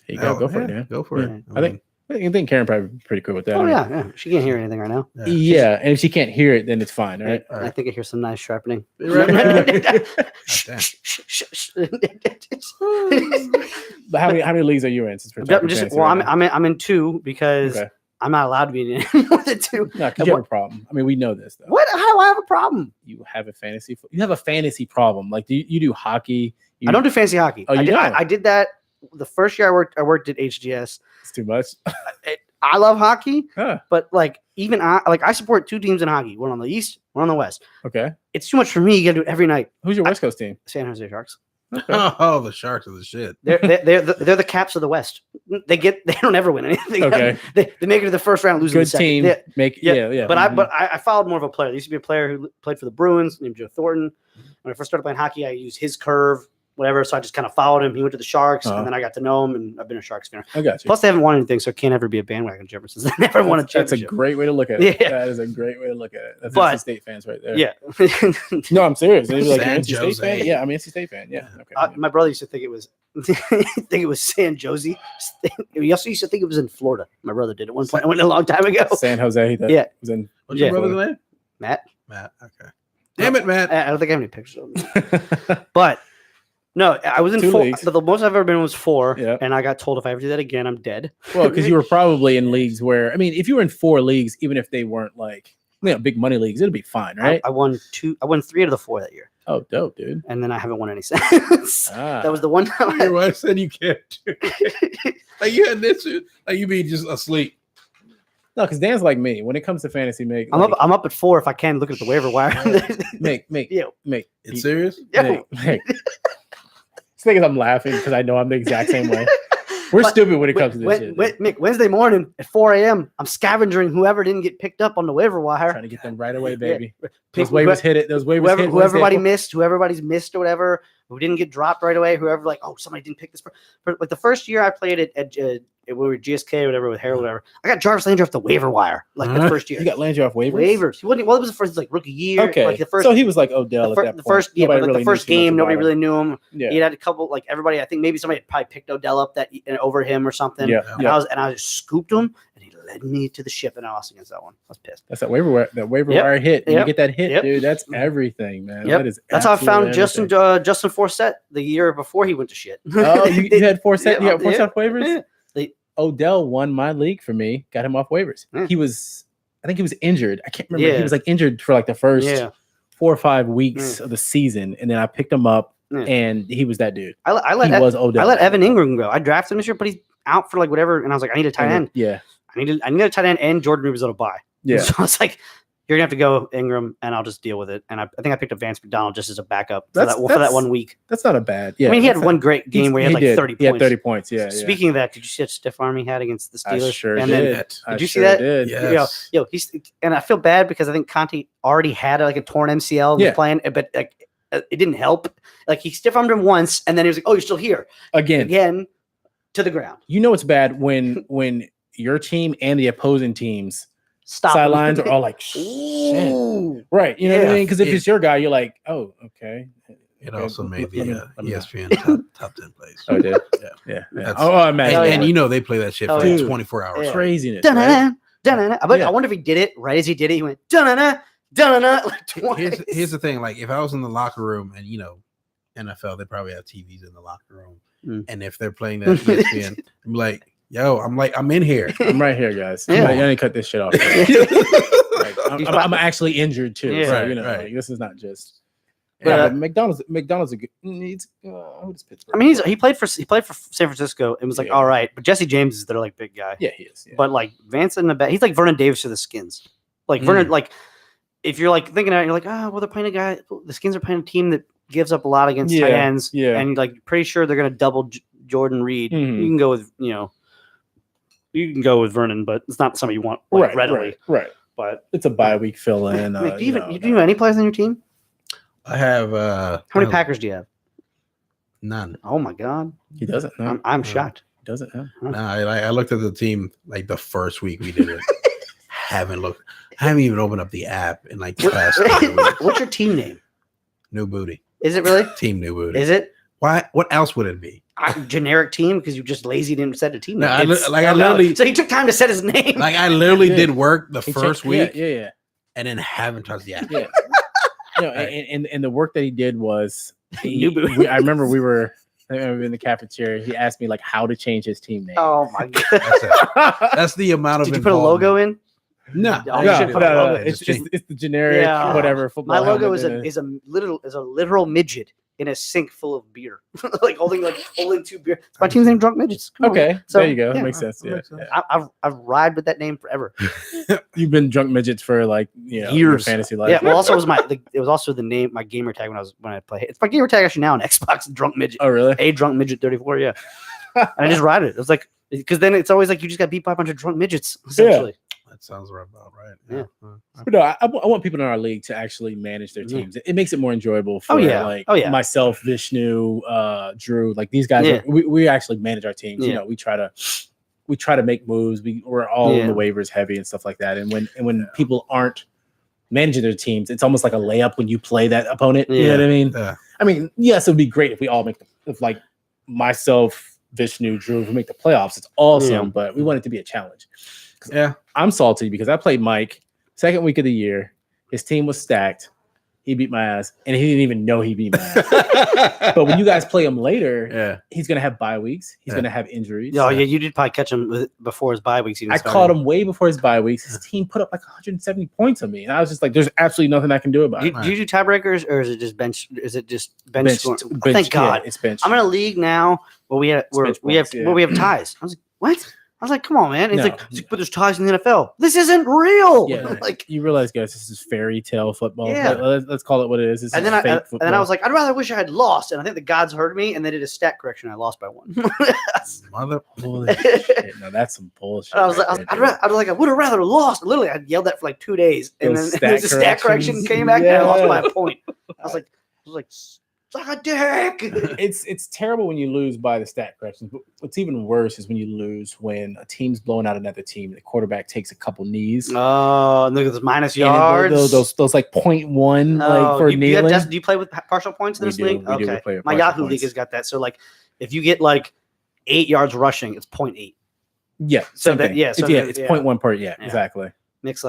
Here you go. Go for it. Yeah. Go for it. I think Karen probably pretty cool with that. Oh yeah. She can't hear anything right now. Yeah, and if she can't hear it, then it's fine, right? I think I hear some nice sharpening. But how many leagues are you in? I'm in 2 because I'm not allowed to be in any more than 2. No, because you have a problem. I mean, we know this though. What? How do I have a problem? You have a fantasy problem. Like you do hockey. I don't do fantasy hockey. Oh, I did that the first year I worked at HGS. It's too much. I love hockey, but even I support 2 teams in hockey. One on the East, one on the West. Okay. It's too much for me. You got to do it every night. Who's your West Coast team? San Jose Sharks. Okay. Oh, the Sharks are the shit. They're the Caps of the West. They don't ever win anything. Okay. They make it to the first round, lose in the second. Team. Yeah. But I followed more of a player. There used to be a player who played for the Bruins named Joe Thornton. When I first started playing hockey, I used his curve, whatever. So I just kind of followed him. He went to the Sharks, and then I got to know him, and I've been a Sharks fan. I got you. Plus, they haven't won anything, so it can't ever be a bandwagon jumper since they never won a championship. That's a great way to look at it. Yeah. That is a great way to look at it. That's NC State fans right there. Yeah. No, I'm serious. They're like San NC Jose. State fan. Yeah, I'm an NC State fan. Yeah. Okay. My brother used to think it was San Jose. He also used to think it was in Florida. My brother did at one point. I went a long time ago. San Jose. What's your brother's name? Matt. Okay. Damn it, Matt. I don't think I have any pictures of him. But No, I was in 2 4. leagues. The most I've ever been was 4, Yeah. and I got told if I ever do that again, I'm dead. Well, because you were probably in leagues where, I mean, if you were in 4 leagues, even if they weren't like, big money leagues, it'd be fine, right? I won 3 out of the 4 that year. Oh, dope, dude. And then I haven't won any since. That was the one time. I said you can't do it. Like you had this, like you be just asleep. No, because Dan's like me. When it comes to fantasy, I'm up at 4 if I can look at the waiver wire. Make. It's serious? Make. This thing is I'm laughing because I know I'm the exact same way. We're stupid when it comes to this shit. Mick, Wednesday morning at 4 a.m., I'm scavenging whoever didn't get picked up on the waiver wire. Trying to get them right away, baby. Yeah. Those waivers hit it. Those waivers hit. Who everybody's missed or whatever, who didn't get dropped right away, whoever like, oh, somebody didn't pick this. But like the first year I played it at we were GSK or whatever with Harold, whatever. I got Jarvis Landry off the waiver wire the first year. You got Landry off waivers? Waivers. It was the first rookie year. Okay. Like the first, so he was like Odell at that point. The first game, nobody really knew him. Yeah. He had a couple, like everybody. I think maybe somebody had probably picked Odell up over him or something. Yeah. And I just scooped him, and he led me to the ship, and I lost against that one. I was pissed. That's that waiver wire hit. And you get that hit, dude. That's everything, man. That's how I found Justin Forsett the year before he went to shit. Oh, you had Forsett? You got Forsett off waivers? Yeah. Odell won my league for me. Got him off waivers. Yeah. I think he was injured. I can't remember. He was like injured for like the first 4 or 5 weeks of the season, and then I picked him up, and he was that dude. I let Evan Ingram go. I drafted him this year, but he's out for like whatever, and I was like, I need a tight end. Yeah, I need a tight end, and Jordan Reed was on a bye. Yeah, so I was like, you're gonna have to go Ingram, and I'll just deal with it. And I think I picked up Vance McDonald just as a backup for that 1 week. That's not a bad. Yeah, I mean, he had one great game where he had like 30 points. He had 30 points. Yeah. Speaking of that, did you see that stiff arm he had against the Steelers? I sure did. Did you see that? Did. Yes. He's and I feel bad because I think Conte already had like a torn MCL and was playing, but like it didn't help. Like he stiff armed him once, and then he was like, "Oh, you're still here again to the ground." You know it's bad when your team and the opposing teams. Sidelines are all like, shit. Right. You know what I mean? Because if it's your guy, you're like, oh, okay. It also made the ESPN top 10 plays. Oh, it did? Yeah. I imagine. And you know they play that shit for like 24 hours. Craziness. Right? I wonder if he did it right as he did it. He went, da-na-na, like twice. Here's the thing. Like if I was in the locker room and, NFL, they probably have TVs in the locker room. And if they're playing that ESPN, I'm like, I'm in here. I'm right here, guys. Yeah. I need to cut this shit off. I'm actually injured too. Yeah, so, right. This is not just. But McDonald's a good. Who's Pittsburgh? I mean, he played for San Francisco. It was like all right, but Jesse James is their like big guy. Yeah, he is. Yeah. But like Vance in the back, he's like Vernon Davis to the Skins. Like Vernon, like if you're like thinking about it, you're like, they're playing a guy. The Skins are playing a team that gives up a lot against tight ends. Yeah, and like pretty sure they're gonna double Jordan Reed. You can go with You can go with Vernon, but it's not somebody you want readily. Right. But it's a bye week fill in. Do you have any players on your team? I have. How many Packers do you have? None. Oh my God. He doesn't. No. I'm shocked. He doesn't. No. No, I looked at the team like the first week we did it. I haven't even opened up the app in like the past 3 weeks. What's your team name? New Booty. Is it really? Team New Booty. Is it? Why? What else would it be? Generic team because you just lazy didn't set a team name. I literally. So he took time to set his name. Like I literally did work the first week. Yeah. And then haven't touched the app. Yeah. And the work that he did was. I remember we were in the cafeteria. He asked me like how to change his team name. Oh my God. That's the amount of. Did you put a logo in? No. It's the generic whatever football. My logo is a literal midget in a sink full of beer, like holding 2 beer. My team's name Drunk Midgets. Okay, so there you go. That makes sense. Yeah. I've ride with that name forever. You've been Drunk Midgets for like years, fantasy life. Yeah. Well, also it was also the name, my gamer tag when I play. It's my gamer tag actually now on Xbox. Drunk Midget. Oh really? A Drunk Midget 34. Yeah. And I just ride it. It's like because then it's always like you just got beat by a bunch of drunk midgets essentially. That sounds about right. Yeah. But no, I want people in our league to actually manage their teams. It makes it more enjoyable for myself, Vishnu, Drew, like these guys. We actually manage our teams. Yeah. We try to make moves. We're all in the waivers heavy and stuff like that. And when people aren't managing their teams, it's almost like a layup when you play that opponent. You know what I mean? Yeah. I mean, yes, it would be great if we all if like myself, Vishnu, Drew, if we make the playoffs. It's awesome, but we want it to be a challenge. Yeah, I'm salty because I played Mike second week of the year. His team was stacked. he beat my ass, and he didn't even know he beat my ass. But when you guys play him later, he's gonna have bye weeks. He's gonna have injuries. Oh yeah, you did probably catch him before his bye weeks. I caught him way before his bye weeks. His team put up like 170 points on me, and I was just like, "There's absolutely nothing I can do about it." Do you do tiebreakers, or is it just bench? Is it just bench scoring? Bench, thank God, it's bench. I'm in a league now where we have ties. I was like, what? I was like, come on, man. And he's like, but there's ties in the NFL. This isn't real. Yeah, like you realize, guys, this is fairy tale football. Yeah. Let's call it what it is. And then I was like, I'd rather wish I had lost. And I think the gods heard me, and they did a stat correction. I lost by 1. Mother bullshit. No, that's some bullshit. I was like, I would have rather lost. Literally, I yelled that for like 2 days, and then the stat correction came back, and I lost by a point. I was like. Suck a dick. It's terrible when you lose by the stat corrections, but what's even worse is when you lose when a team's blowing out another team and the quarterback takes a couple knees. Oh, look at those minus yards. Those like 0.1 like for kneeling. Do you play with partial points in this league? Okay. My Yahoo league has got that. So like if you get like 8 yards rushing, it's 0.8. Yeah. So that it's 0.1 per. Yeah, exactly. It's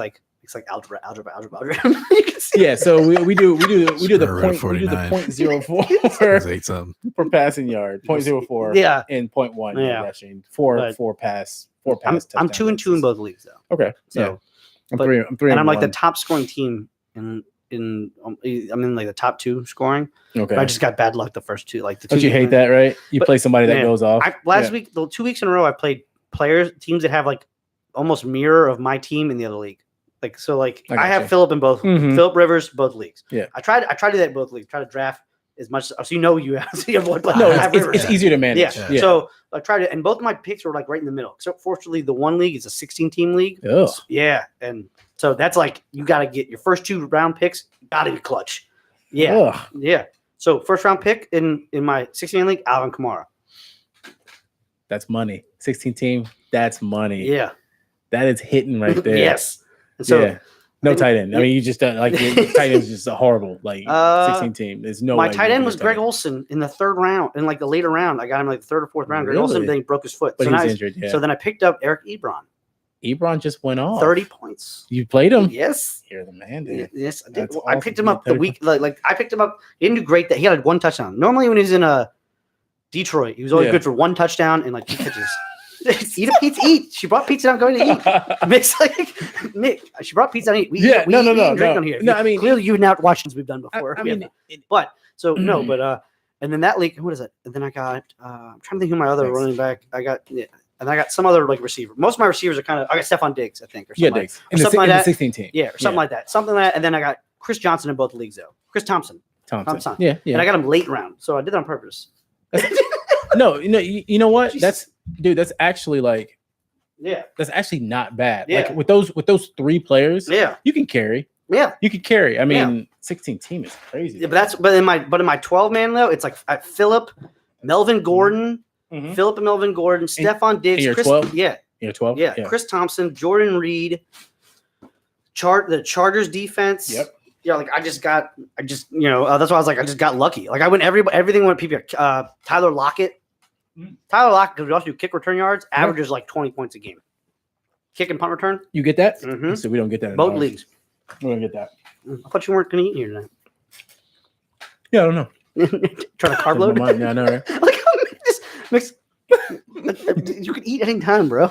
like algebra. You can see. Yeah, so we do the point 0.04 for passing yard, 0.04 and 0.1 rushing, four pass. I'm 2-2 in both leagues though. Okay, so I'm three. And I'm like the top scoring team I'm in like the top 2 scoring. Okay, but I just got bad luck the first 2. Like don't you hate that, right? You play somebody that goes off. Last week, 2 weeks in a row, I played teams that have like almost mirror of my team in the other league. Like so, like I have Philip in both Philip Rivers, both leagues. Yeah, I tried to do that in both leagues. Try to draft as much so you have. So you avoid it's easier to manage. Yeah. So I tried it, and both of my picks were like right in the middle. Except fortunately, the one league is a 16-team league. Oh, yeah, and so that's like you got to get your first 2 round picks. Got to be clutch. Yeah, yeah. So first round pick in my 16-man league, Alvin Kamara. That's money. 16-team. That's money. Yeah, that is hitting right there. Yes. And so no tight end. I mean, you just like the tight end is just a horrible 16-team. There's no. My tight end was Greg Olsen in the 3rd round, in like the later round. I got him like the 3rd or 4th round. Greg Olsen, then he broke his foot, but he's injured. Yeah. So then I picked up Eric Ebron. Ebron just went off 30 points. You played him? Yes. You're the man, dude. Yes, I did. I picked him up the week. Like I picked him up. He didn't do great. That he had 1 touchdown. Normally when he's in Detroit, he was always good for 1 touchdown and like 2 catches. Eat a pizza. Eat. She brought pizza. I'm going to eat. Mick's like, Mick. She brought pizza. We eat drink on here. No, I mean, clearly you've not watched as we've done before. And then that league. What is it? And then I got. I'm trying to think who my other running back. I got. Yeah, and I got some other like receiver. Most of my receivers are kind of. I got Stephon Diggs, I think, or something. Diggs. Or something like that. 16-team. Yeah, or something like that. Something like that. And then I got Chris Johnson in both leagues though. Chris Thompson. Yeah. And I got him late round, so I did that on purpose. No, you know what? Jesus. That's actually like. Yeah, that's actually not bad. Yeah. Like with those 3 players, you can carry. Yeah, you could carry. I mean, 16-team is crazy. Yeah, but in my 12-man though, it's like Philip, Melvin Gordon, Philip and Melvin Gordon, Stephon Diggs, Chris. 12? Yeah, you're 12. Yeah, Chris Thompson, Jordan Reed, the Chargers defense. Yep. Yeah, like that's why I was like I just got lucky. Like I went everything went PPR. Tyler Lockett. Tyler Lockett, because we also do kick return yards, averages like 20 points a game. Kick and punt return. You get that? Mm-hmm. So we don't get that in both leagues. We don't get that. I thought you weren't going to eat here tonight. Yeah, I don't know. Trying to carb load? Yeah, I know, right? Like, you could eat any time, bro.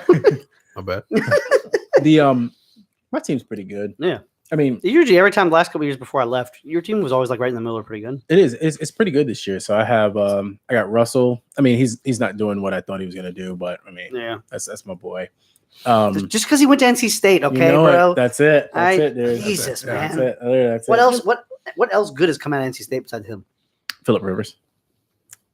I bet. My team's pretty good. Yeah. I mean, usually every time the last couple of years before I left, your team was always like right in the middle or pretty good. It is. It's pretty good this year. So I have I got Russell. I mean, he's not doing what I thought he was gonna do, but I mean, that's my boy. Just because he went to NC State, okay, bro. That's it. That's it, dude. Jesus, man. That's what else? What else good has come out of NC State besides him? Philip Rivers.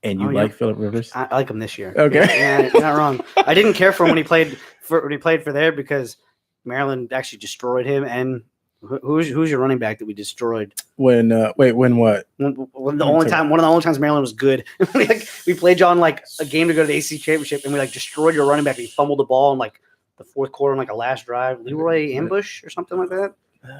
And you like Philip Rivers? I like him this year. Okay. Yeah, you're not wrong. I didn't care for him when he played for there because Maryland actually destroyed him. And who's your running back that we destroyed? When what? One of the only times Maryland was good. we played you on like a game to go to the ACC championship, and we like destroyed your running back. He fumbled the ball in like the 4th quarter on like a last drive. Leroy Ambush or something like that.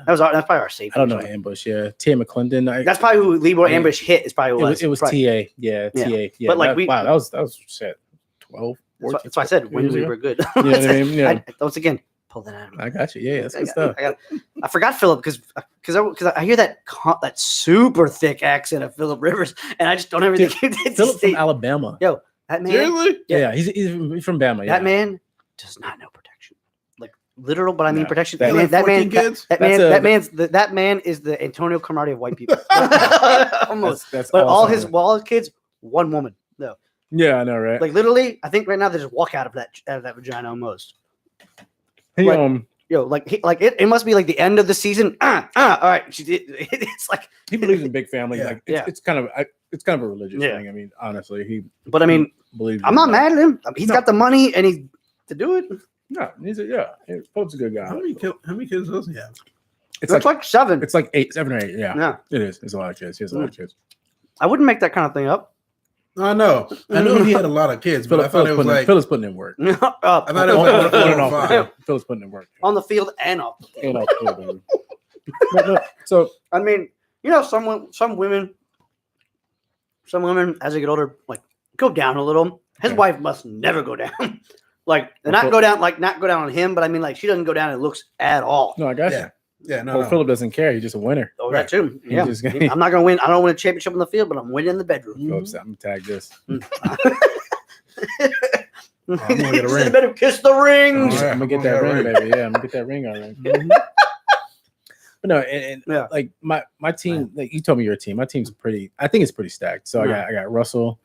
That's probably our safety. I don't know Ambush. Yeah, T.A. McClendon. That's probably who Leroy Ambush hit. Is probably who it was T.A. Yeah, T.A. Yeah, but like that was shit. 12. That's why I said when we were good. You know what I mean? Yeah. Once again, pull that out. I got you. Yeah, that's good stuff. I forgot Philip because I hear that super thick accent of Philip Rivers, and I just don't ever think Philip from Alabama. Yo, that man. Really? Yeah, he's from Bama. That man does not know protection, like literal, but I mean protection. That man is the Antonio Cromartie of white people. Almost. That's but awesome. all his kids, one woman. No. Yeah, I know, right? Like literally, I think right now they just walk out of that vagina almost. He, it must be like the end of the season. All right. It's like he believes in big family. Like it's kind of a religious thing. I mean, honestly, he believes. I'm not mad at him. I mean, he's got the money and he's to do it. No, Pope's a good guy. How many kids does he have? It's like 7. It's like 7 or 8. Yeah, it is. It's a lot of kids. He has a lot of kids. I wouldn't make that kind of thing up. I know he had a lot of kids, but I thought it was like Phil's putting in work. I thought it was like Phil's putting in work on the field and off the field. So I mean, some women as they get older, like go down a little. His wife must never go down. Like not go down on him, but I mean like she doesn't go down and looks at all. No, I got you. Yeah, no. Philip doesn't care. He's just a winner. Oh, that too. Yeah. I'm not going to win. I don't win a championship in the field, but I'm winning in the bedroom. Philip's, I'm going to tag this. I'm going to get a ring. Better kiss the ring. Right, I'm going to get that ring, baby. Yeah, I'm going to get that ring all right. But no, and like my team, like you told me your team. My team's I think it's pretty stacked. So I got Russell.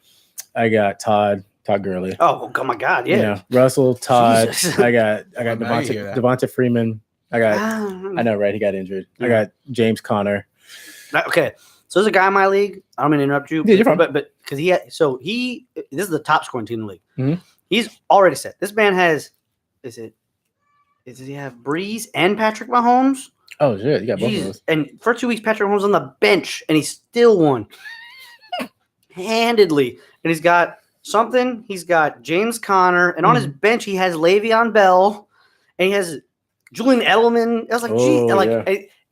I got Todd Gurley. Oh my God. Yeah. Russell, Todd. Jesus. I got Devonta Freeman. I know, right? He got injured. I got James Conner. Okay, so there's a guy in my league. I don't mean to interrupt you. Yeah, you're fine. But because this is the top scoring team in the league. Mm-hmm. He's already set. This man has. Does he have Breeze and Patrick Mahomes? Oh shit, you got both of those. And for 2 weeks, Patrick Mahomes on the bench, and he still won handedly. And he's got something. He's got James Conner, and on his bench he has Le'Veon Bell, and he has Julian Edelman. I was like,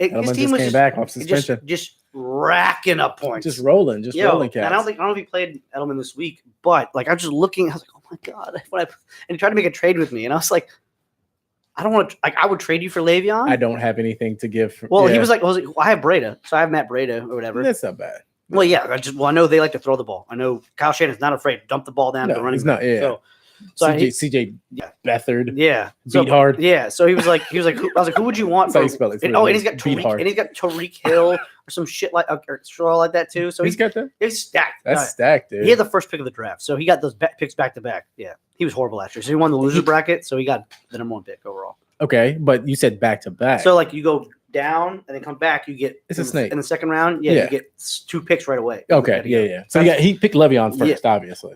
his team came back off suspension, just racking up points, just rolling cats. And I don't know if he played Edelman this week, but like I'm just looking. I was like, oh my God! And he tried to make a trade with me, and I was like, I don't want to. Like, I would trade you for Le'Veon. I don't have anything to give. He was like, well, I have Breda, so I have Matt Breda or whatever. That's not bad. Well, yeah, I know they like to throw the ball. I know Kyle Shanahan's not afraid to dump the ball down to the running back. He's not. Yeah. So CJ Beathard. Yeah. Beat hard. Yeah. So he was like, I was like, who would you want? That's how you spell it. And he's got Tariq Hill or some shit like that too. So he's got that. He's stacked. That's stacked, dude. He had the first pick of the draft, so he got those picks back to back. Yeah, he was horrible last year. So he won the loser bracket, so he got the number 1 pick overall. Okay, but you said back to back. So like you go down and then come back, you get a snake in the second round. Yeah, you get 2 picks right away. Okay, yeah. So he picked Le'Veon first, obviously.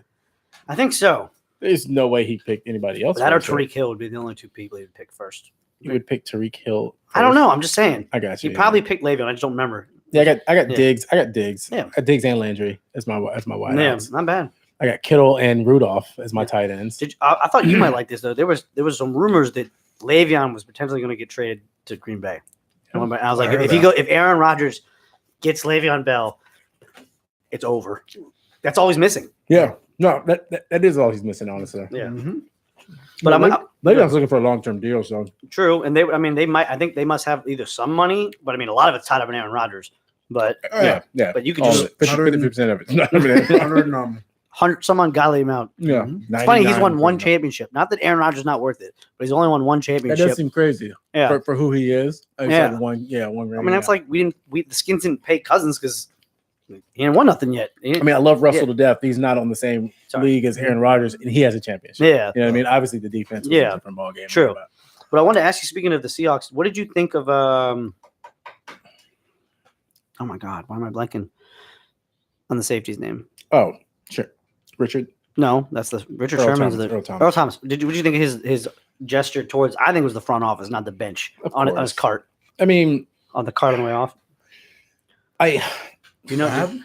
I think so. There's no way he picked anybody else. That or Tariq Hill would be the only 2 people he would pick first. You would pick Tariq Hill first? I don't know. I'm just saying. I got you. He probably picked Le'Veon. I just don't remember. Yeah, I got Diggs. I got Diggs. Yeah. I got Diggs and Landry as my wide outs. Not bad. I got Kittle and Rudolph as my tight ends. I thought you might like this though. There was some rumors that Le'Veon was potentially going to get traded to Green Bay. I was like, if Aaron Rodgers gets Le'Veon Bell, it's over. That's all he's missing. Yeah. No, that is all he's missing, honestly. Yeah. Mm-hmm. But Le'Veon's looking for a long-term deal, so true. And I think they must have either some money, but I mean a lot of it's tied up in Aaron Rodgers. But yeah. But you could just 50% of it. 100 some ungodly amount. Yeah. It's funny he's won 1 championship. Not that Aaron Rodgers is not worth it, but he's only won 1 championship. That does seem crazy. Yeah. For who he is. Yeah. One. I mean, that's like the Skins didn't pay Cousins because he didn't won nothing yet. I mean, I love Russell to death. He's not on the same league as Aaron Rodgers, and he has a championship. Yeah. You know what I mean? Obviously, the defense was a different ball game. True. But I wanted to ask you, speaking of the Seahawks, what did you think of oh my God, why am I blanking on the safety's name? Oh, sure. Richard? No, that's the Richard Sherman's Earl Thomas. What did you think of his gesture towards? I think it was the front office, not the bench on his cart. I mean, on the cart on the way off. I understand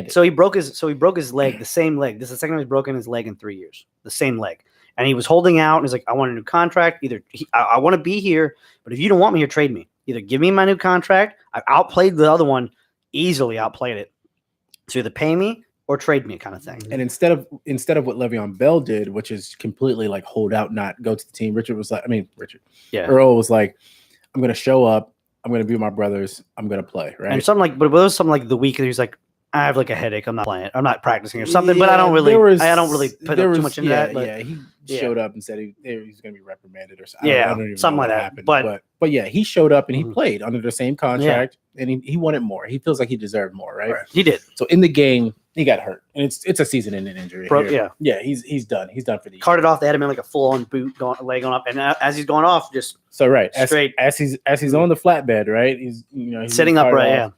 it. So he broke his leg, the same leg. This is the second time he's broken his leg in 3 years. The same leg. And he was holding out and he's like, I want a new contract. Either I want to be here, but if you don't want me here, trade me. Either give me my new contract. I outplayed the other one, easily outplayed it. So either pay me or trade me kind of thing. And instead of what Le'Veon Bell did, which is completely like hold out, not go to the team. Earl was like, I'm going to show up. I'm going to be with my brothers. I'm going to play. Right. And but it was something like the week, and he's like, I have like a headache. I'm not playing. I'm not practicing or something. But I don't really put too much into that. But he showed up and said he was going to be reprimanded or something. I don't even something like that. Happened. But yeah, he showed up and he played under the same contract, and he wanted more. He feels like he deserved more, right? He did. So in the game, he got hurt, and it's a season-ending injury. He's done. He's done for the year. Carted off. They had him in like a full-on boot, leg on up, and as he's going off, just straight as he's on the flatbed, right? He's sitting upright.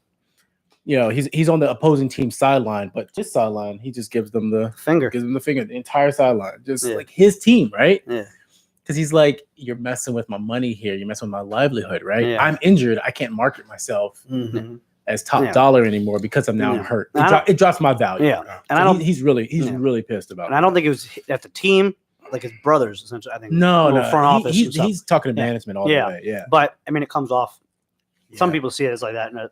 Yeah. He's on the opposing team's sideline, but just sideline, he just gives them the finger, the entire sideline, just like his team, right? Yeah. Because he's like, you're messing with my money here. You're messing with my livelihood, right? Yeah. I'm injured. I can't market myself as top dollar anymore because I'm now hurt. It drops my value. Yeah, and he's really pissed about it. And I don't think it was at the team, like his brothers, essentially. I think no, front office. He's talking to management all the way. Yeah, but I mean, it comes off. Some people see it as like that, and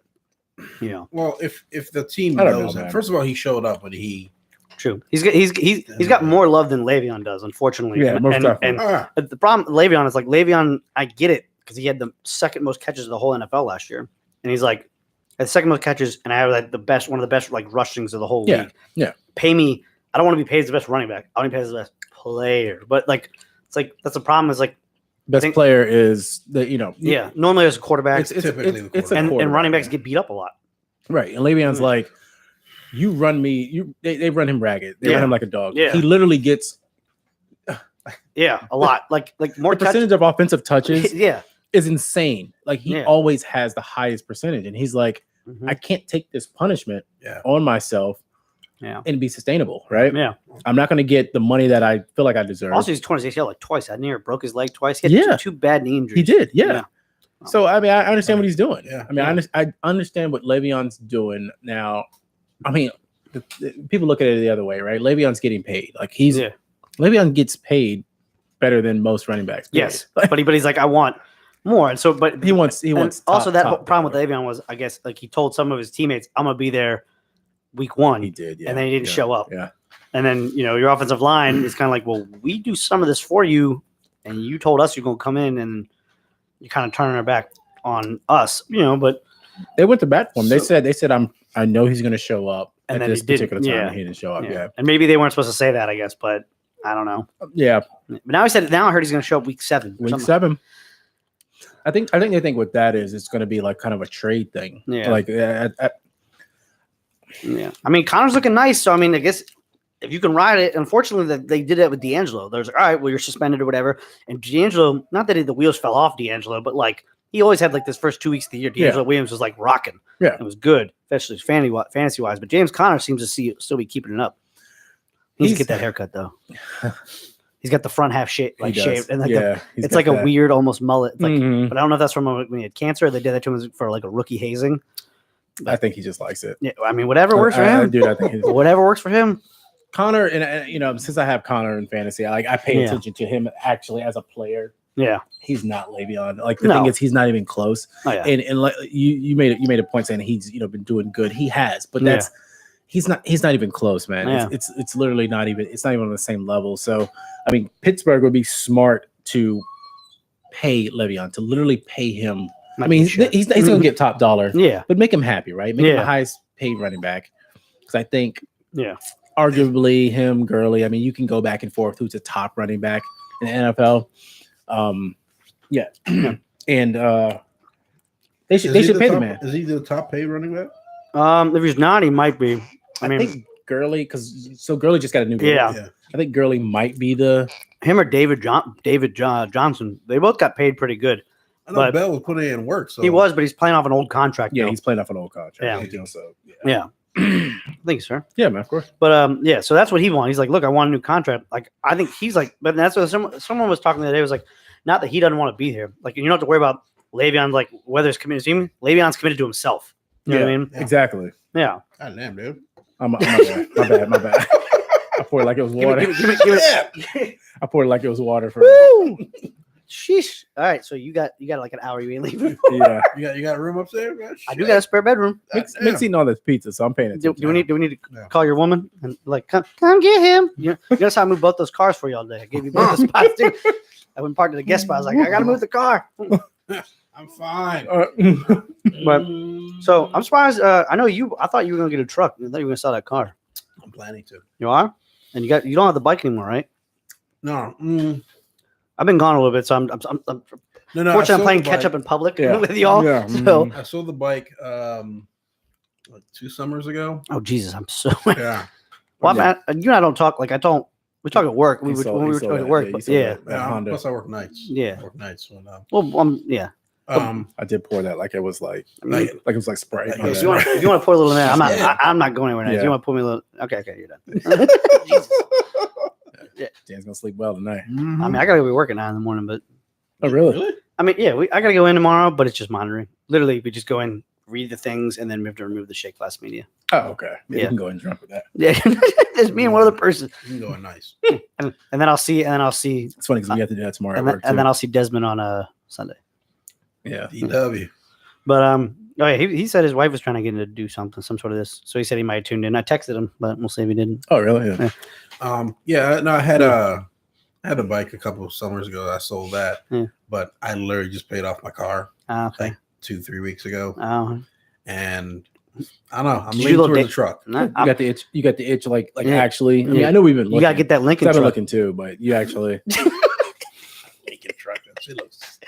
Well, if the team knows him, first of all, he showed up, but true. He's got more love than Le'Veon does, unfortunately. Yeah, most definitely. And the problem with Le'Veon is like Le'Veon, I get it because he had the second most catches of the whole NFL last year, and he's like the second most catches, and I have like one of the best like rushings of the whole league. Yeah. Pay me. I don't want to be paid as the best running back. I want to be paid as the best player. But like it's like that's the problem. Is like best player is normally as a quarterback, it's typically the quarterback. And running backs get beat up a lot. Right. And Le'Veon's like, you run me, they run him ragged. They run him like a dog. Yeah. He literally gets a lot. Like more the percentage of offensive touches is insane. Like he always has the highest percentage. And he's like, I can't take this punishment on myself and be sustainable, right? Yeah. I'm not going to get the money that I feel like I deserve. Also, he's 26 ACL like twice. Hadn't he? Or broke his leg twice. He had two bad knee injuries. He did, So I mean, I understand what he's doing. Yeah. I mean, I understand what Le'Veon's doing now. I mean, people look at it the other way, right? Le'Veon's getting paid. Like Le'Veon gets paid better than most running backs. Yes, but he's like, I want more, and so he wants. Also, that whole problem with Le'Veon was, I guess, like he told some of his teammates, "I'm gonna be there week 1." He did, and then he didn't show up. Yeah, and then your offensive line is kind of like, well, we do some of this for you, and you told us you're gonna come in and. You kind of turning our back on us, but they went to bat for him. They said, I know he's going to show up at this particular time. And he didn't show up. Yeah. And maybe they weren't supposed to say that, I guess, but I don't know. Yeah. But now I heard he's going to show up week 7. Week 7. I think they think what that is, it's going to be like kind of a trade thing. Yeah. Like, I mean, Connor's looking nice. So, I mean, I guess if you can ride it, unfortunately, they did it with D'Angelo. There's like, all right, well, you're suspended or whatever. And D'Angelo, not that the wheels fell off D'Angelo, but like he always had like this first 2 weeks of the year. D'Angelo Williams was like rocking. Yeah, it was good, especially fantasy wise. But James Conner seems to still be keeping it up. He needs to get that haircut though. He's got the front half shaved, and like it's like a weird almost mullet. It's like, but I don't know if that's from when he had cancer. Or they did that to him for like a rookie hazing. I think he just likes it. Yeah, I mean, whatever works for him. Dude, I think whatever works for him. Connor, and since I have Connor in fantasy, I pay attention to him actually as a player. Yeah, he's not Le'Veon. Like the thing is, he's not even close. Oh, yeah. And like you made a point saying he's been doing good. He has, but he's not even close, man. Yeah. It's literally not even on the same level. So I mean, Pittsburgh would be smart to pay Le'Veon, to literally pay him. I mean, he's gonna get top dollar. Yeah, but make him happy, right? Make him the highest paid running back. Because I think arguably him, Gurley. I mean, you can go back and forth who's a top running back in the NFL. And they should pay the man. Is he the top paid running back? If he's not, he might be. I think Gurley, Gurley just got a new deal. Yeah. I think Gurley might be him or David Johnson. They both got paid pretty good. I know Bell was putting in work. So he was, but he's playing off an old contract. Yeah, he's playing off an old contract. Yeah. Thank you, sir. Yeah, man, of course. But so that's what he wanted. He's like, look, I want a new contract. Like, I think he's like, but that's what someone was talking the other day. Was like, not that he doesn't want to be here. Like, you don't have to worry about Le'Veon. Like, whether it's committed to him, Le'Veon's committed to himself. You know what I mean? Exactly. Yeah. God damn, dude. My bad. I poured it like it was water. Give it. I poured it like it was water for. Woo! Sheesh. all right, so you got like an hour you ain't leaving. Yeah. You got a room upstairs? Man? I do got a spare bedroom. Mick's eating all this pizza, so I'm paying attention. Do we need to call your woman and like come get him? You notice how I moved both those cars for you all day. I gave you both the spots too. I went parked in the guest spot. I was like, I gotta move the car. I'm fine. But so I'm surprised. I know you. I thought you were gonna get a truck. I thought you were gonna sell that car. I'm planning to. You are, and you don't have the bike anymore, right? No. I've been gone a little bit, so I'm No. fortunately I'm playing catch up in public with y'all. Yeah. So I sold the bike like 2 summers ago. oh Jesus, I'm so Yeah. well. You and I don't talk like I don't. We talk at work. When we were talking at work, but yeah. Plus I work nights. Yeah. I work nights when Well, yeah. I did pour that like it was like it was like Sprite. Yeah, if you want to pour a little in there, I'm not going anywhere now. If you want to pour me a little, okay, you're done. Yeah. Dan's gonna sleep well tonight. I mean, I gotta be working 9 in the morning, but oh really? I mean, yeah, I gotta go in tomorrow, but it's just monitoring. Literally, we just go in, read the things, and then we have to remove the shake glass media. Oh, okay. Yeah, you can go and drunk with that. Yeah, it's me and one other person. You can go in nice. and then I'll see. It's funny because we have to do that tomorrow at work and then I'll see Desmond on Sunday. Yeah. DW. But oh yeah, he said his wife was trying to get him to do some sort of this. So he said he might have tuned in. I texted him, but we'll see if he didn't. Oh really? Yeah. No, I had a bike a couple of summers ago. I sold that, but I literally just paid off my car. Okay. Like 2-3 weeks ago. Oh. And I don't know. I'm leaning towards the truck. No, you got the itch. You got the itch. Like actually. I mean, Yeah. I know we've been. Looking. You gotta get that Lincoln I've truck. been looking too, but you actually. Lincoln truck. She looks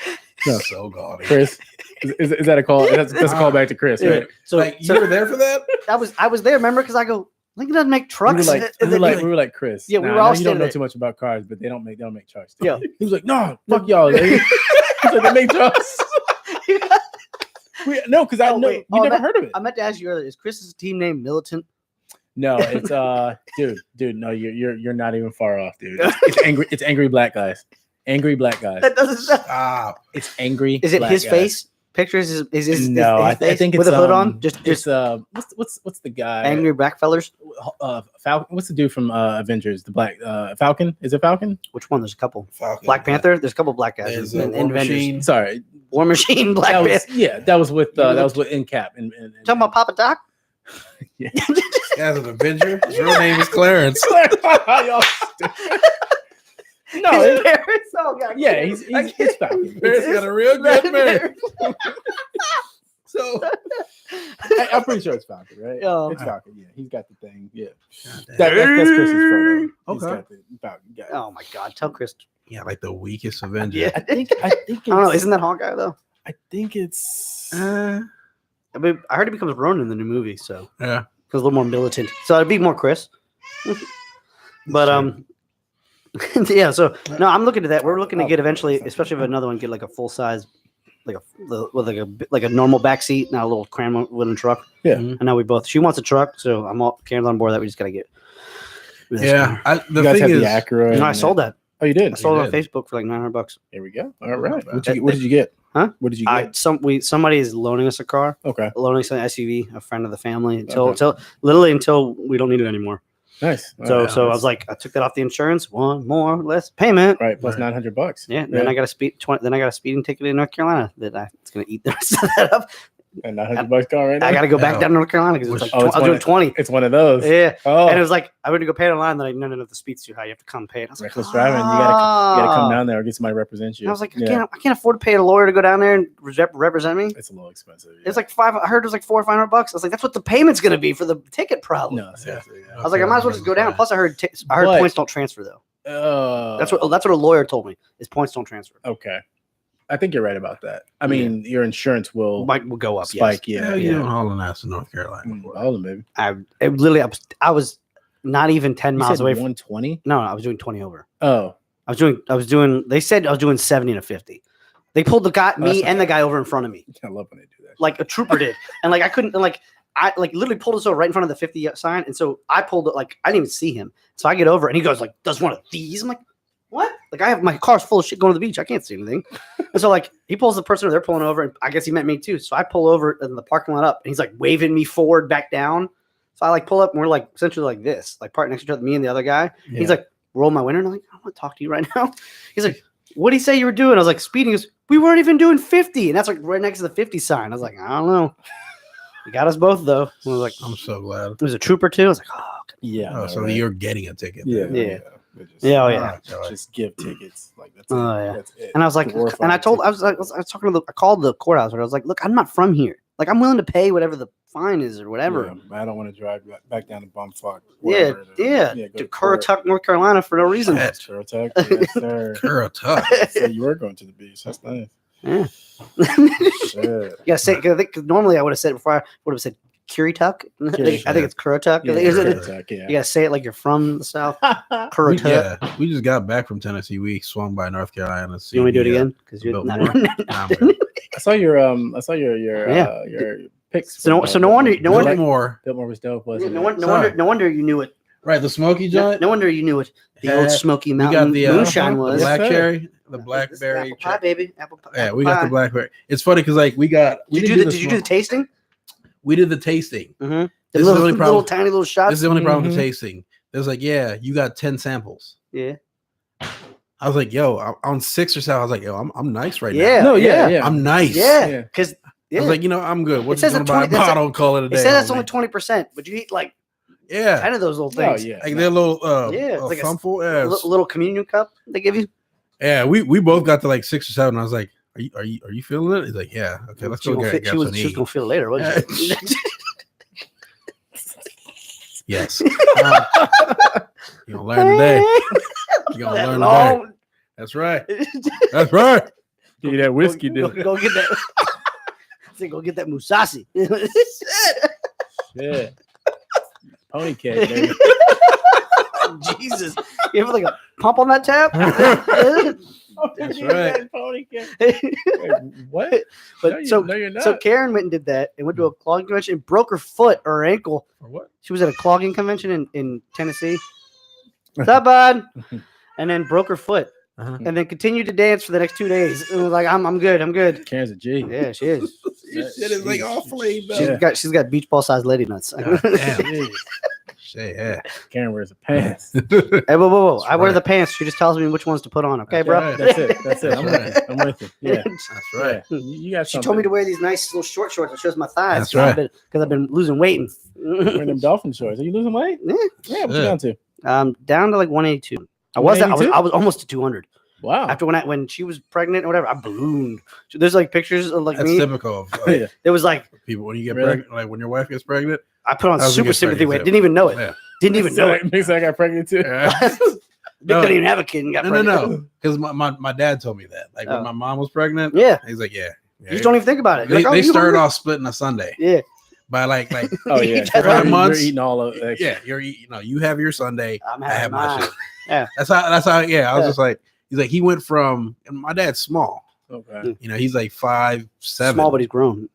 No. so gaudy. Chris, is that a call? That's a call back to Chris, right? So like you were there for that? I was there. Remember? Because I go, Lincoln doesn't make trucks. We were like Chris. Yeah, we nah, were all you don't know standing too much about cars, but they don't make trucks. Yeah. He was like, no, fuck y'all. He's like, they make trucks. No, because I know we never heard of it. I meant to ask you earlier. Is Chris's team name Militant? No, it's dude. No, you're not even far off, dude. It's angry black guys. Angry black guys. That doesn't Stop. It's angry. Is it black his guys. face? Pictures is his no, his I face think it's with a hood on. Just what's the guy? Angry black fellers. Falcon. What's the dude from Avengers? The black Falcon. Is it Falcon? Which one? There's a couple. Falcon, Black Panther. There's a couple black guys. There's in War Avengers. Machine. Sorry, War Machine. Black Panther. That was with NCAP. And talking about Papa Doc. Yeah. As an Avenger, his real name is Clarence. No, Oh, God. yeah, he's Falcon. Clarence got a real good man. So I'm pretty sure it's Falcon, right? Oh. It's Falcon. Yeah, he's got the thing. Yeah, that's Chris's photo. He's Okay. got the Falcon guy. Oh my God! Tell Chris. yeah, like the weakest Avenger. Yeah. I think. I don't know. Isn't that Hawkeye though? I think it's. I mean, I heard he becomes Ronin in the new movie, so Yeah. because a little more militant. So it'd be more Chris. But yeah. So no, I'm looking at that. We're looking to get eventually, especially if another one get like a full size, like a normal back seat, not a little cram wooden truck. Yeah. I know we both. She wants a truck, so I'm all Karen's on board that we just gotta get. Yeah. The You guys thing have is, the Acura. No, I sold that. Oh, you did. I sold it on did. Facebook for like $900. Here we go. All right. Not What did you get? Huh? What did you get? Somebody is loaning us a car, Okay. loaning us an SUV, a friend of the family until we don't need it anymore. Nice. So All right. I was like, I took that off the insurance. One more less payment. Right. Plus $900. Yeah. Then I got a speeding ticket in North Carolina that it's gonna eat the rest of that up. And $900 car right now. I got to go back down to North Carolina because it's like I was doing 20. It's one of those. Yeah. Oh. And it was like I went to go pay it online. Then no, the speed's too high. You have to come pay it. I was Reckless like, driving. You gotta come down there or get somebody to represent you. And I was like, I can't afford to pay a lawyer to go down there and represent me. It's a little expensive. Yeah. It's like I heard it was like $400 or $500. I was like, that's what the payment's gonna be for the ticket, probably. No, seriously. Yeah. I was like, I might as well just go down. Plus, I heard points don't transfer though. That's what a lawyer told me. Is points don't transfer. Okay, I think you're right about that. I mean, your insurance will go up. spike. Yes. Yeah, you don't haul an ass in North Carolina. All of them, I was not even 10 miles away from 120. No, I was doing 20 over. Oh, I was doing. They said I was doing 70 to 50. They pulled the guy, the guy over in front of me. I love when they do that. Like a trooper did, and like I couldn't, and like I literally pulled us over right in front of the 50 sign, and so I pulled it like I didn't even see him. So I get over, and he goes like, "Does one of these?" I'm like, "What?" Like I have my car's full of shit going to the beach. I can't see anything. And so like he pulls the person they're pulling over, and I guess he meant me too. So I pull over in the parking lot up, and he's like waving me forward, back down. So I like pull up, and we're like essentially like this, like parked next to each other, me and the other guy. Yeah. He's like, roll my window, and I'm like, I don't want to talk to you right now. He's like, What'd he say you were doing? I was like, speeding. He goes, we weren't even doing 50. And that's like right next to the 50 sign. I was like, I don't know. He got us both, though. I was like, I'm so glad. It was a trooper, too. I was like, oh, yeah. Oh, so you're getting a ticket. Yeah. Just give tickets. Like that's That's it. And I was like, and I called the courthouse, and I was like, look, I'm not from here. Like, I'm willing to pay whatever the fine is or whatever. Yeah, I don't want to drive back down to Bumfuck. To Currituck, North Carolina for no reason. Currituck, yes, sir. Currituck. So you were going to the beach. That's nice. Yeah. You gotta say, because normally I would have said it before. I would have said Currituck. I think it's Currituck. You gotta say it like you're from the South. Currituck. We just got back from Tennessee. We swung by North Carolina. You want me to do it again? Because you're I saw your pics. So no wonder Biltmore was dope. No wonder you knew it. Right, the smoky joint. No wonder you knew it. The old Smoky Mountain moonshine was the black cherry, the blackberry apple pie, baby. Apple pie. Yeah, we got the blackberry. It's funny because like did you do the tasting? We did the tasting. Mm-hmm. This is the only problem. Tiny little shots. This is the only problem with tasting. It was like, yeah, you got 10 samples. Yeah. I was like, yo, on 6 or 7. I was like, yo, I'm nice right now. Yeah. I'm nice. Yeah. Because I was like, I'm good. What it says gonna buy a bottle and call it a day? It says that's only 20%, but you eat like 10 of those little things. Oh, yeah. Like their little like thumbful, a little communion cup they give you. Yeah, we both got to like 6 or 7. I was like, are you feeling it? He's like, yeah. Okay, let's go get she was gonna feel it later, wasn't she? Yes. You're gonna learn today. You're gonna learn today. That's right. That's right. Get that whiskey, dude. Go get that. Go get that Musasi. Yeah. Pony cake, baby. Jesus. You have like a pump on that tap? That's right. Pony cake. Wait, what? But so Karen went and did that and went to a clogging convention and broke her foot or her ankle. Or what? She was at a clogging convention in Tennessee. What's up, bud? And then broke her foot. And then continued to dance for the next 2 days. It was like, I'm good. Karen's a G. Yeah, she is. Shit is like all flayed up. She's got beach ball sized lady nuts. Damn. Shit, yeah. Karen wears the pants. Hey, whoa. I wear the pants. She just tells me which ones to put on. Okay, bro? Right. That's it. I'm with you. Yeah. That's right. Yeah. You got she told me to wear these nice little short shorts that shows my thighs. That's right. Because I've been losing weight. Wearing them dolphin shorts. Are you losing weight? Yeah. What you down to? Down to like 182. I was almost to 200. Wow. After when she was pregnant or whatever, I ballooned. So there's like pictures of like That's me. typical of It was like people when you get pregnant, like when your wife gets pregnant. I put on super sympathy weight. Didn't even know it. Yeah. Didn't even know it. Makes I got pregnant too. Nick didn't even have a kid and got pregnant. No. Because my dad told me that. Like when my mom was pregnant. Yeah. He's like, yeah. You just don't even think about it. They started off splitting a Sunday. Yeah. By like oh yeah, 5 months. You're eating all of it. Yeah, you're eating. You have your Sunday. I have my shit. Yeah. That's how. Yeah. I was just like. He's like, he went from, and my dad's small. Okay. He's like 5'7". Small, but he's grown.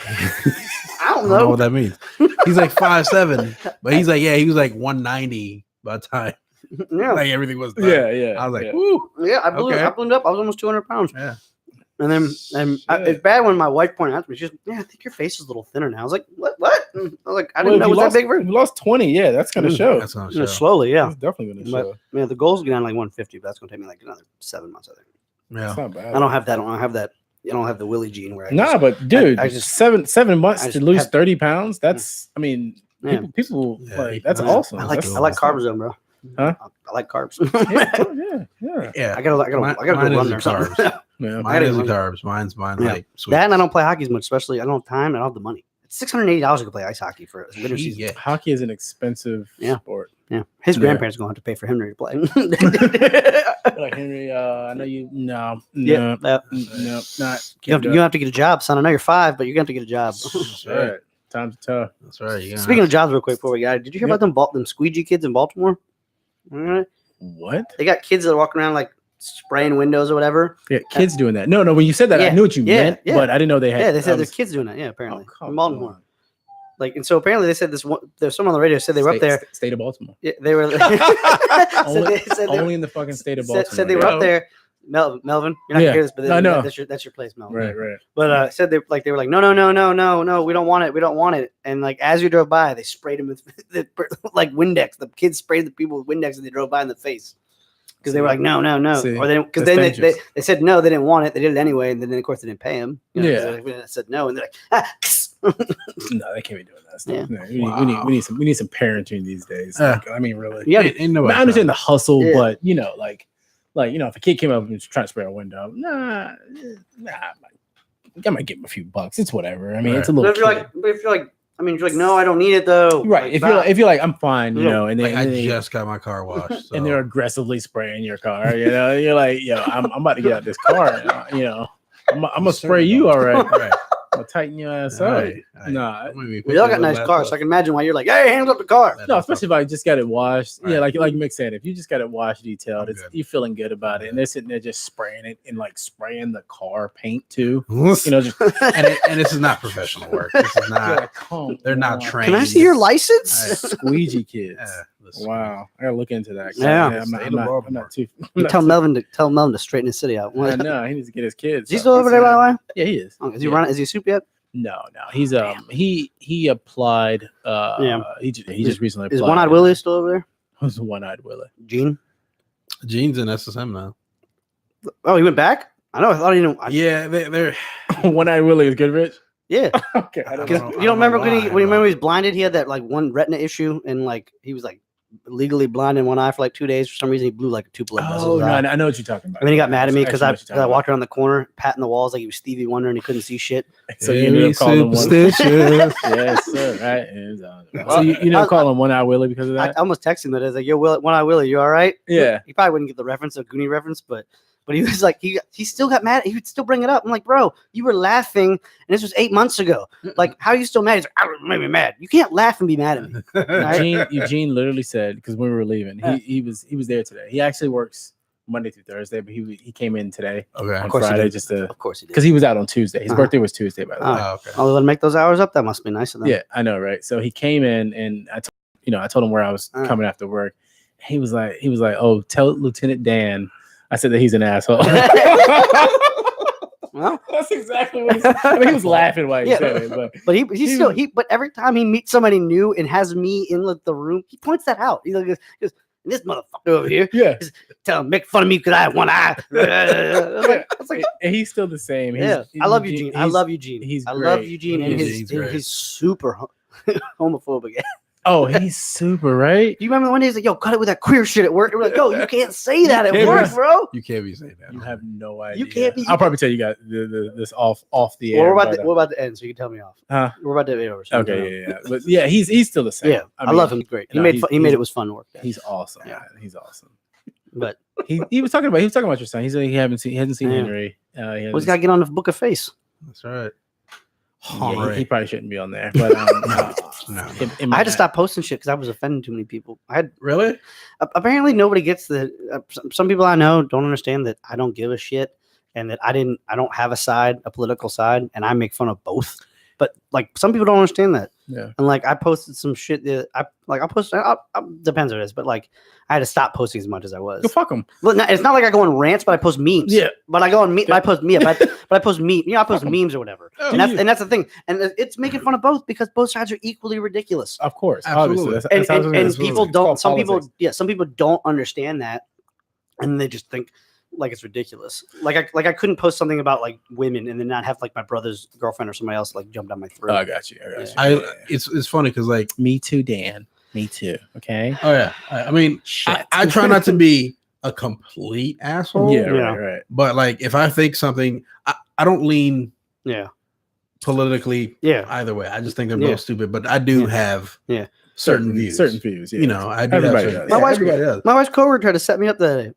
I don't know what that means. He's like 5'7", but he's like, he was like 190 by the time. Yeah. Like everything was done. Yeah. I was like, woo. Yeah, I ballooned up. I was almost 200 pounds. Yeah. And then it's bad when my wife pointed out to me. She's like, I think your face is a little thinner now. I was like, what? I was like, I didn't know it was that big. You lost 20. Yeah, that's going to show. That's going to show. Slowly, yeah. It's definitely going to show. Yeah, the goal's going down like 150, but that's going to take me like another 7 months, I think. Yeah. It's not bad. I don't have that. I don't have the Willie gene where but dude, I just 7 months to lose 30 pounds. That's, I mean, people like, that's awesome. I like carbs, bro. Huh? I like carbs. Yeah. I gotta go run there. Carbs. Yeah. Mine isn't carbs. Mine's like sweet. That and I don't play hockey as much, especially I don't have time and I don't have the money. It's $680 to play ice hockey for a winter season. Yeah. Hockey is an expensive sport. Yeah. His grandparents are going to have to pay for him to play. Like Henry, I know you. No, not. You have to get a job, son. I know you're 5, but you're going to have to get a job. That's right. Times are tough. That's right. Speaking of jobs, real quick before we got it, did you hear about them squeegee kids in Baltimore? What? They got kids that are walking around like spraying windows or whatever. Yeah, kids doing that. No. When you said that, I knew what you meant, but I didn't know they had. Yeah, they said there's kids doing that. Yeah, apparently in Baltimore. Like, and so apparently they said this one. There's someone on the radio said they were up there. State of Baltimore. Yeah, they were. Only in the fucking state of Baltimore. Said they were up there. Melvin, you're not gonna hear this, but that's your place, Melvin. Right. But said they were like, no, we don't want it. And like as we drove by, they sprayed him with like Windex. The kids sprayed the people with Windex and they drove by in the face. because they were like, no, See, or because they said no, they didn't want it, they did it anyway, and then of course they didn't pay him. They said no, and they're like, no, they can't be doing that stuff. Yeah. No, we need some parenting these days. Like, I mean, really. Yeah, I understand the hustle, but like if a kid came up and was trying to spray a window, nah, I might give him a few bucks. It's whatever. I mean, it's a little. But if you're like, no, I don't need it though. Right. If you're like, I'm fine, and then I just got my car washed, and they're aggressively spraying your car. You're like, I'm about to get out this car. I'm gonna spray you, all right. Right. I'll tighten your ass up. Nah, we all got nice cars, so I can imagine why you're like, hey, hands up the car. No, especially if I just got it washed. Right. Yeah, like Mick said, if you just got it washed, detailed, you're feeling good about it, and they're sitting there just spraying it and like spraying the car paint too. Just and this is not professional work. This is not. They're not trained. Can I see your license? Squeegee kids. Wow, I gotta look into that. Yeah, I'm not too. Tell Melvin to straighten his city out. No, he needs to get his kids. Is he still over there, by the way? Yeah, he is. Is he running? Is he soup yet? No. He's he applied. He just recently applied. Is One-Eyed Willie still over there? Who's One-Eyed Willie? Gene's in SSM now. Oh, he went back. I know. I thought he knew. Yeah, they're One-Eyed Willie is good, Rich. Yeah. Okay. Because you don't remember when he was blinded, he had that like one retina issue, and like he was like legally blind in one eye for like 2 days. For some reason, he blew like 2 blood vessels. Oh, no, I know what you're talking about. And then he got mad at me because I walked around the corner, patting the walls like he was Stevie Wonder, and he couldn't see shit. So you ended up calling him yes, sir. Right. So you know, call him One-Eye Willie because of that. I almost texted him that. I was like, "Yo, One-Eye Willie, you all right?" Yeah. He probably wouldn't get the reference, a Goonie reference, but he was like, he still got mad. He would still bring it up. I'm like, bro, you were laughing, and this was 8 months ago. Like, how are you still mad? He's like, I made me mad. You can't laugh and be mad at me. Right? Eugene literally said, because when we were leaving, he was there today. He actually works Monday through Thursday, but he came in today on Friday just to, of course he did, because he was out on Tuesday. His birthday was Tuesday, by the way. Okay. Oh, let him make those hours up. That must be nice of them. Yeah, I know, right? So he came in, and I told him where I was coming after work. He was like, oh, tell Lieutenant Dan. I said that he's an asshole. Well, that's exactly what he said. I mean, he was laughing while he said it, but every time he meets somebody new and has me in the room, he points that out. He goes, this motherfucker over here, tell him, make fun of me because I have one eye. I was like, and he's still the same. I love Eugene. I love Eugene. I love Eugene, and he's super homophobic. Oh, he's super, right? Do you remember the one day he's like, yo, cut it with that queer shit at work? And we're like, yo, you can't say that at work, bro. You can't be saying that. You have no idea. You can't be. I'll probably tell you guys this off the air. We're about to end, so you can tell me off. We're about to end over. So okay, yeah. But yeah, he's still the same. Yeah, I love him. Great. He made it was fun work. He's awesome. Yeah, he's awesome. But he was talking about your son. He said he hasn't seen Henry. He's got to get on the Book of Face. That's right. Yeah, he probably shouldn't be on there, but no. I had to stop posting shit because I was offending too many people. Really? Apparently nobody gets some people I know don't understand that I don't give a shit, and that I don't have a political side, and I make fun of both. But like some people don't understand that. Yeah. And like I posted some shit that depends on this, but like I had to stop posting as much as I was. Go fuck them. Well, it's not like I go on rants, but I post memes. Yeah. But I go on I post memes. but I post memes. I post memes or whatever. And that's the thing. And it's making fun of both because both sides are equally ridiculous. Of course, absolutely. Obviously. And people don't. Some people don't understand that, and they just think like it's ridiculous. Like I couldn't post something about like women and then not have like my brother's girlfriend or somebody else like jump down my throat. Oh, I got you. It's funny because like me too, Dan. Me too. Okay. Oh yeah. I mean, I try not to be a complete asshole. Yeah. Right. But like if I think something, I don't lean. Yeah. Politically. Yeah. Either way, I just think they're both stupid. But I do have. Yeah. Certain views. Yeah. You know, I do. Everybody does. My wife's coworker tried to set me up the day.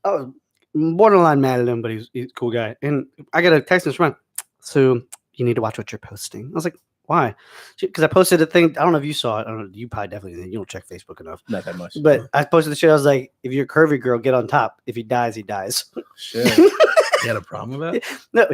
I was borderline mad at him, but he's a cool guy. And I got a text from him. So you need to watch what you're posting. I was like, why? Because I posted a thing. I don't know if you saw it. I don't know. You probably definitely didn't. You don't check Facebook enough. Not that much. But I posted the shit. I was like, if you're a curvy girl, get on top. If he dies, he dies. Shit. You had a problem with that? No,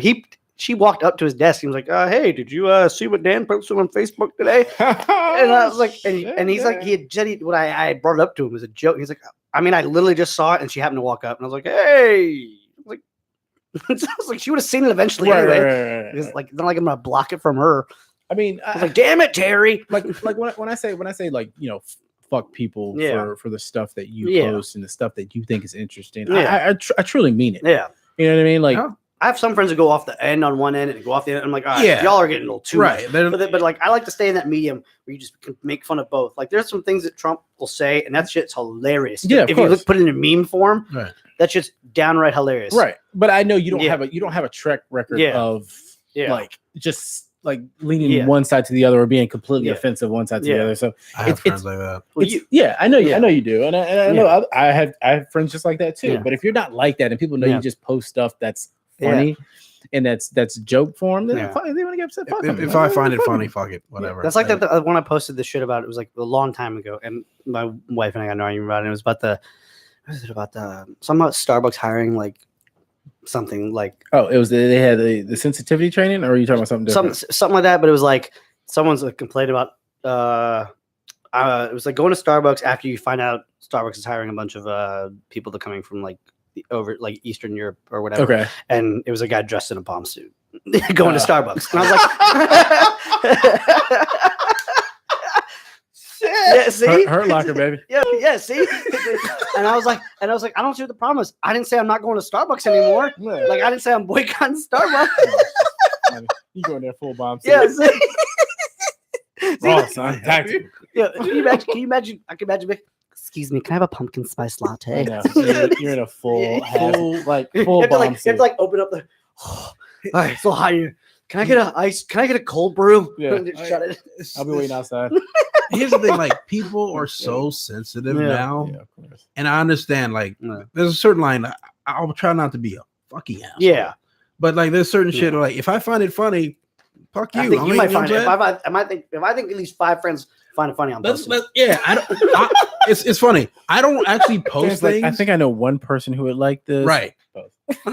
she walked up to his desk. He was like, hey, did you see what Dan posted on Facebook today? And I was like, and he's like, he had what I brought it up to him as a joke. He's like, I mean, I literally just saw it and she happened to walk up and I was like, hey. I was like, she would have seen it eventually anyway. It's like, not like I'm gonna block it from her. I mean, I was like, damn it, Terry. Like when I say like, you know, fuck people for the stuff that you post and the stuff that you think is interesting. Yeah. I truly mean it. Yeah. You know what I mean? Like, I have some friends that go off the end on one end and go off the end. I'm like, all right, y'all are getting a little too much. But like, I like to stay in that medium where you just can make fun of both. Like, there's some things that Trump will say, and that shit's hilarious. Yeah, if you put it in a meme form, that shit's downright hilarious. Right. But I know you don't have a track record of like just like leaning one side to the other or being completely offensive one side to the other. So I have friends like that. Well, I know you do, and I know I have friends just like that too. But if you're not like that, and people know you just post stuff that's funny and that's joke form, then they want to get upset. If I find it funny, fuck it, whatever. That's like the one I posted this shit about. It was like a long time ago, and my wife and I got an argument about it. It was about something about Starbucks hiring like something like it was they had the sensitivity training, or are you talking about something different? Something like that, but it was like someone's like complained about it was like going to Starbucks after you find out Starbucks is hiring a bunch of people that are coming from like over like Eastern Europe or whatever. Okay. And it was a guy dressed in a bomb suit going to Starbucks. And I was like yeah, see? Hurt locker, baby. Yeah, see? And I was like, I don't see what the problem is. I didn't say I'm not going to Starbucks anymore. Yeah. Like I didn't say I'm boycotting Starbucks. You going there full bomb suit. Yeah, see? Raw, son. Tactical. Yeah, can you imagine? I can imagine. Excuse me, can I have a pumpkin spice latte? No, you're in a full bomb suit. You have to like open up the. All right, so hot here. Can I get a ice? Can I get a cold brew? Yeah. Shut it. I'll be waiting outside. Here's the thing: like people are so sensitive now, and I understand. Like, there's a certain line. I'll try not to be a fucking asshole. Yeah, but like, there's certain shit. Like, if I find it funny, fuck you. I think you might find it. If I think at least 5 friends find it funny, I'm posting. It's funny. I don't actually post things. I think I know one person who would like this. Right.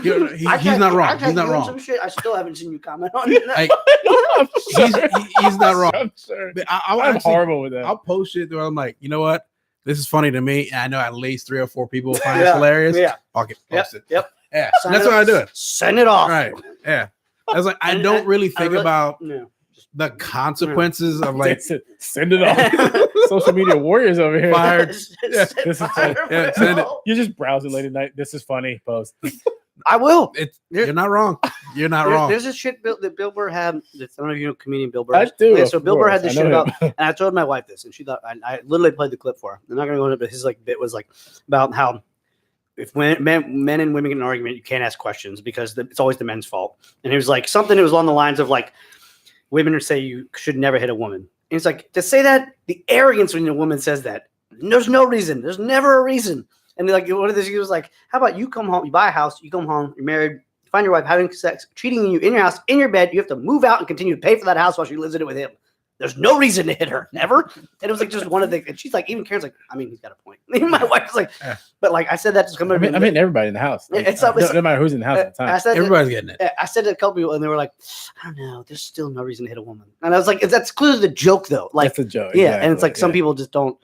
He's not wrong. He's not wrong. Some shit I still haven't seen you comment on it. He's not wrong. I'm sure. I'm horrible with that. I'll post it where I'm like, you know what? This is funny to me. And I know at least 3 or 4 people find it hilarious. Yeah. Fuck it. Post it. Yep. Yeah. That's what I do. Send it off. Right. Yeah. I was like, I don't really think about the consequences of like send it off. Social media warriors over here. Fired. This is funny. Yeah, send it. You're just browsing late at night. This is funny. Post. I will. You're not wrong. You're not wrong. There's this shit that Bill Burr had. I don't know if you know comedian Bill Burr. I do. Okay, so Bill Burr had this shit about, and I told my wife this, and she thought I literally played the clip for her. I'm not gonna go into it, but his like bit was like about how if men and women get in an argument, you can't ask questions because it's always the men's fault. And it was like something that was along the lines of like women would say you should never hit a woman. And it's like to say that the arrogance when a woman says that. There's no reason. There's never a reason. And like one of this, he was like, "How about you come home? You buy a house. You come home. You're married. You find your wife having sex, cheating on you in your house, in your bed. You have to move out and continue to pay for that house while she lives in it with him. There's no reason to hit her, never." And it was like just one of the. And she's like, even Karen's like, I mean, he's got a point. My wife was like, but like I said that to come. I'm hitting everybody in the house. Like, no matter who's in the house at the time. Everybody's getting it. I said to a couple people, and they were like, "I don't know. There's still no reason to hit a woman." And I was like, "That's clearly the joke, though. Like, that's a joke. Yeah." Exactly. And it's like some people just don't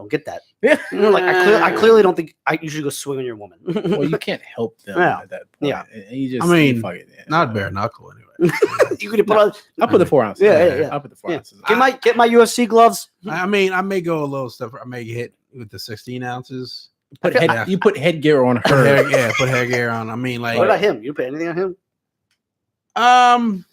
get that. Yeah. You know, like I clearly don't think you should go swing on your woman. Well, you can't help them at that point. Yeah. And you just, fuck it. Not bare knuckle anyway. You could put on. I'll put the 4 ounces. Yeah. I'll put the 4 ounces. Get my UFC gloves. I mean, I may go a little stuff. I may hit with the 16 ounces. You put headgear on her. Put headgear on. I mean, like. What about him? You put anything on him?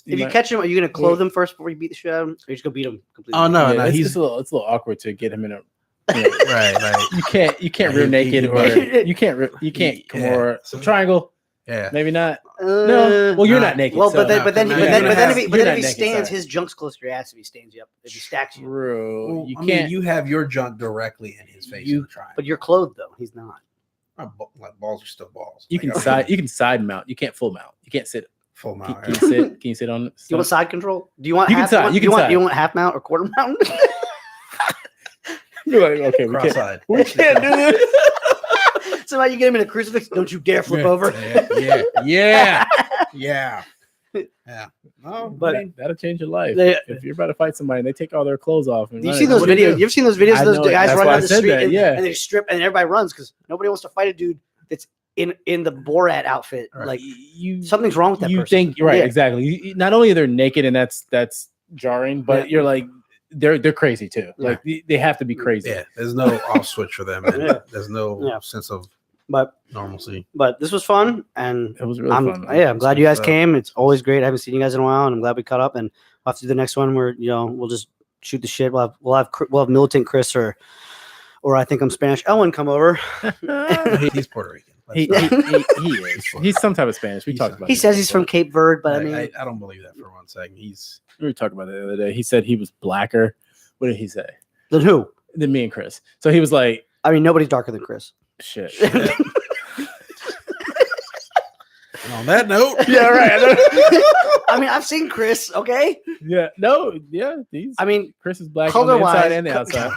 If you catch him, are you gonna clothe him first before you beat the shit out of him, or you just go beat him completely? Oh no, it's a little awkward to get him in a. Right. You can't real naked or you can't come over triangle. Yeah, maybe not. No, well you're not naked. Well, but then if he stands, naked, his junk's close to your ass. If he stands you up, if he stacks you, true. Well, you can't. You have your junk directly in his face. But you're clothed though. He's not. Like balls are still balls. You can side mount. You can't full mount. You can't sit. Full mount. Can you sit on? Do you want side control? Do you want? You can side. You want half mount or quarter mount? You're like, okay, we can't do this. So now you get him in a crucifix. Don't you dare flip over. Yeah. No, but that'll change your life. If you're about to fight somebody and they take all their clothes off. And you've seen those videos? You've seen those videos of those guys running down the street and they strip and everybody runs because nobody wants to fight a dude that's in the Borat outfit. Right. Like something's wrong with that person. You think right? Exactly. Not only are they naked and that's jarring, but you're like. they're crazy too. Like they have to be crazy. Yeah, there's no off switch for them. And there's no sense of normalcy. But this was fun, and it was really fun. Yeah, I'm glad you guys came. It's always great. I haven't seen you guys in a while, and I'm glad we caught up. And we'll have to do the next one where we'll just shoot the shit. We'll have militant Chris or I think I'm Spanish Ellen come over. He's Puerto Rican. He is. He's some type of Spanish. We talked about. He says he's from Cape Verde, but I don't believe that for 1 second. We were talking about it the other day. He said he was blacker. What did he say? Than who? Than me and Chris. So he was like, I mean, nobody's darker than Chris. Shit. And on that note, yeah, right. I mean, I've seen Chris. Okay. Yeah. No. Yeah. Chris is black on the inside and the outside.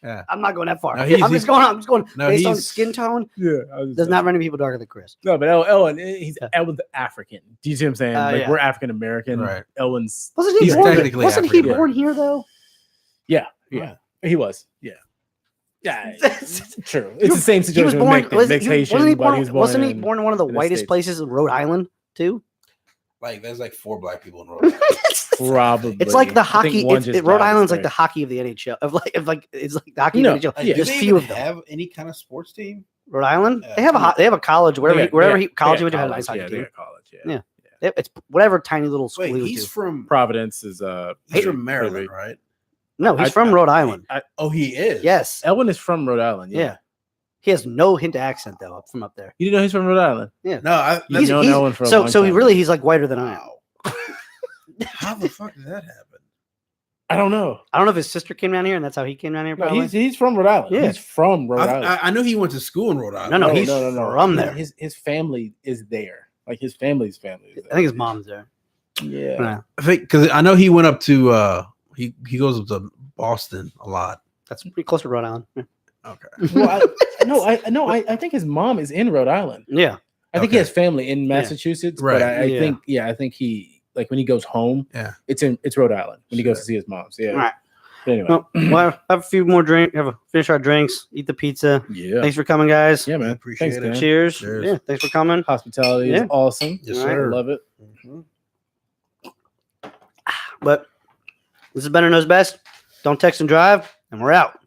Yeah. I'm not going that far. I'm just going based on skin tone. Yeah, there's not many people darker than Chris. No, but Elwin's African. Do you see what I'm saying? Like we're African American. Right. Elwin's wasn't he born here though? Yeah, he was. Yeah. Yeah, true. It's the same situation. Wasn't he born in one of the whitest places in Rhode Island too? Like there's like 4 black people in Rhode Island. Probably. It's like the hockey. Rhode Island's like the hockey of the NHL. It's like the hockey of the NHL. Do they even have any kind of sports team? Rhode Island? They have a college. Wherever college he went to have a nice hockey team. College. Yeah. It's whatever tiny little school. Wait, he's from Providence. He's from Maryland, right? No, he's from Rhode Island. He is. Yes, Elwin is from Rhode Island. Yeah. He has no hint of accent though from up there. You didn't know he's from Rhode Island? Yeah. No, he's Elwin for a long time. He's like whiter than I am. How the fuck did that happen? I don't know. I don't know if his sister came down here and that's how he came down here. No, he's from Rhode Island. Yeah. He's from Rhode Island. I knew he went to school in Rhode Island. No, he's from there. His family is there. Like his family's family. Is there. I think his mom's there. Yeah. I think because I know he went up to he goes up to Boston a lot. That's pretty close to Rhode Island. Yeah. Okay. Well, I think his mom is in Rhode Island. Yeah. I think he has family in Massachusetts, right. But I think he like when he goes home, it's Rhode Island when he goes to see his mom's. Yeah. All right. But anyway, well, have a few more drinks. Finish our drinks. Eat the pizza. Yeah. Thanks for coming, guys. Yeah, man. Appreciate it. Cheers. Yeah. Thanks for coming. Hospitality is awesome. Yes, sir. Love it. Mm-hmm. But this is Better Knows Best. Don't text and drive, and we're out.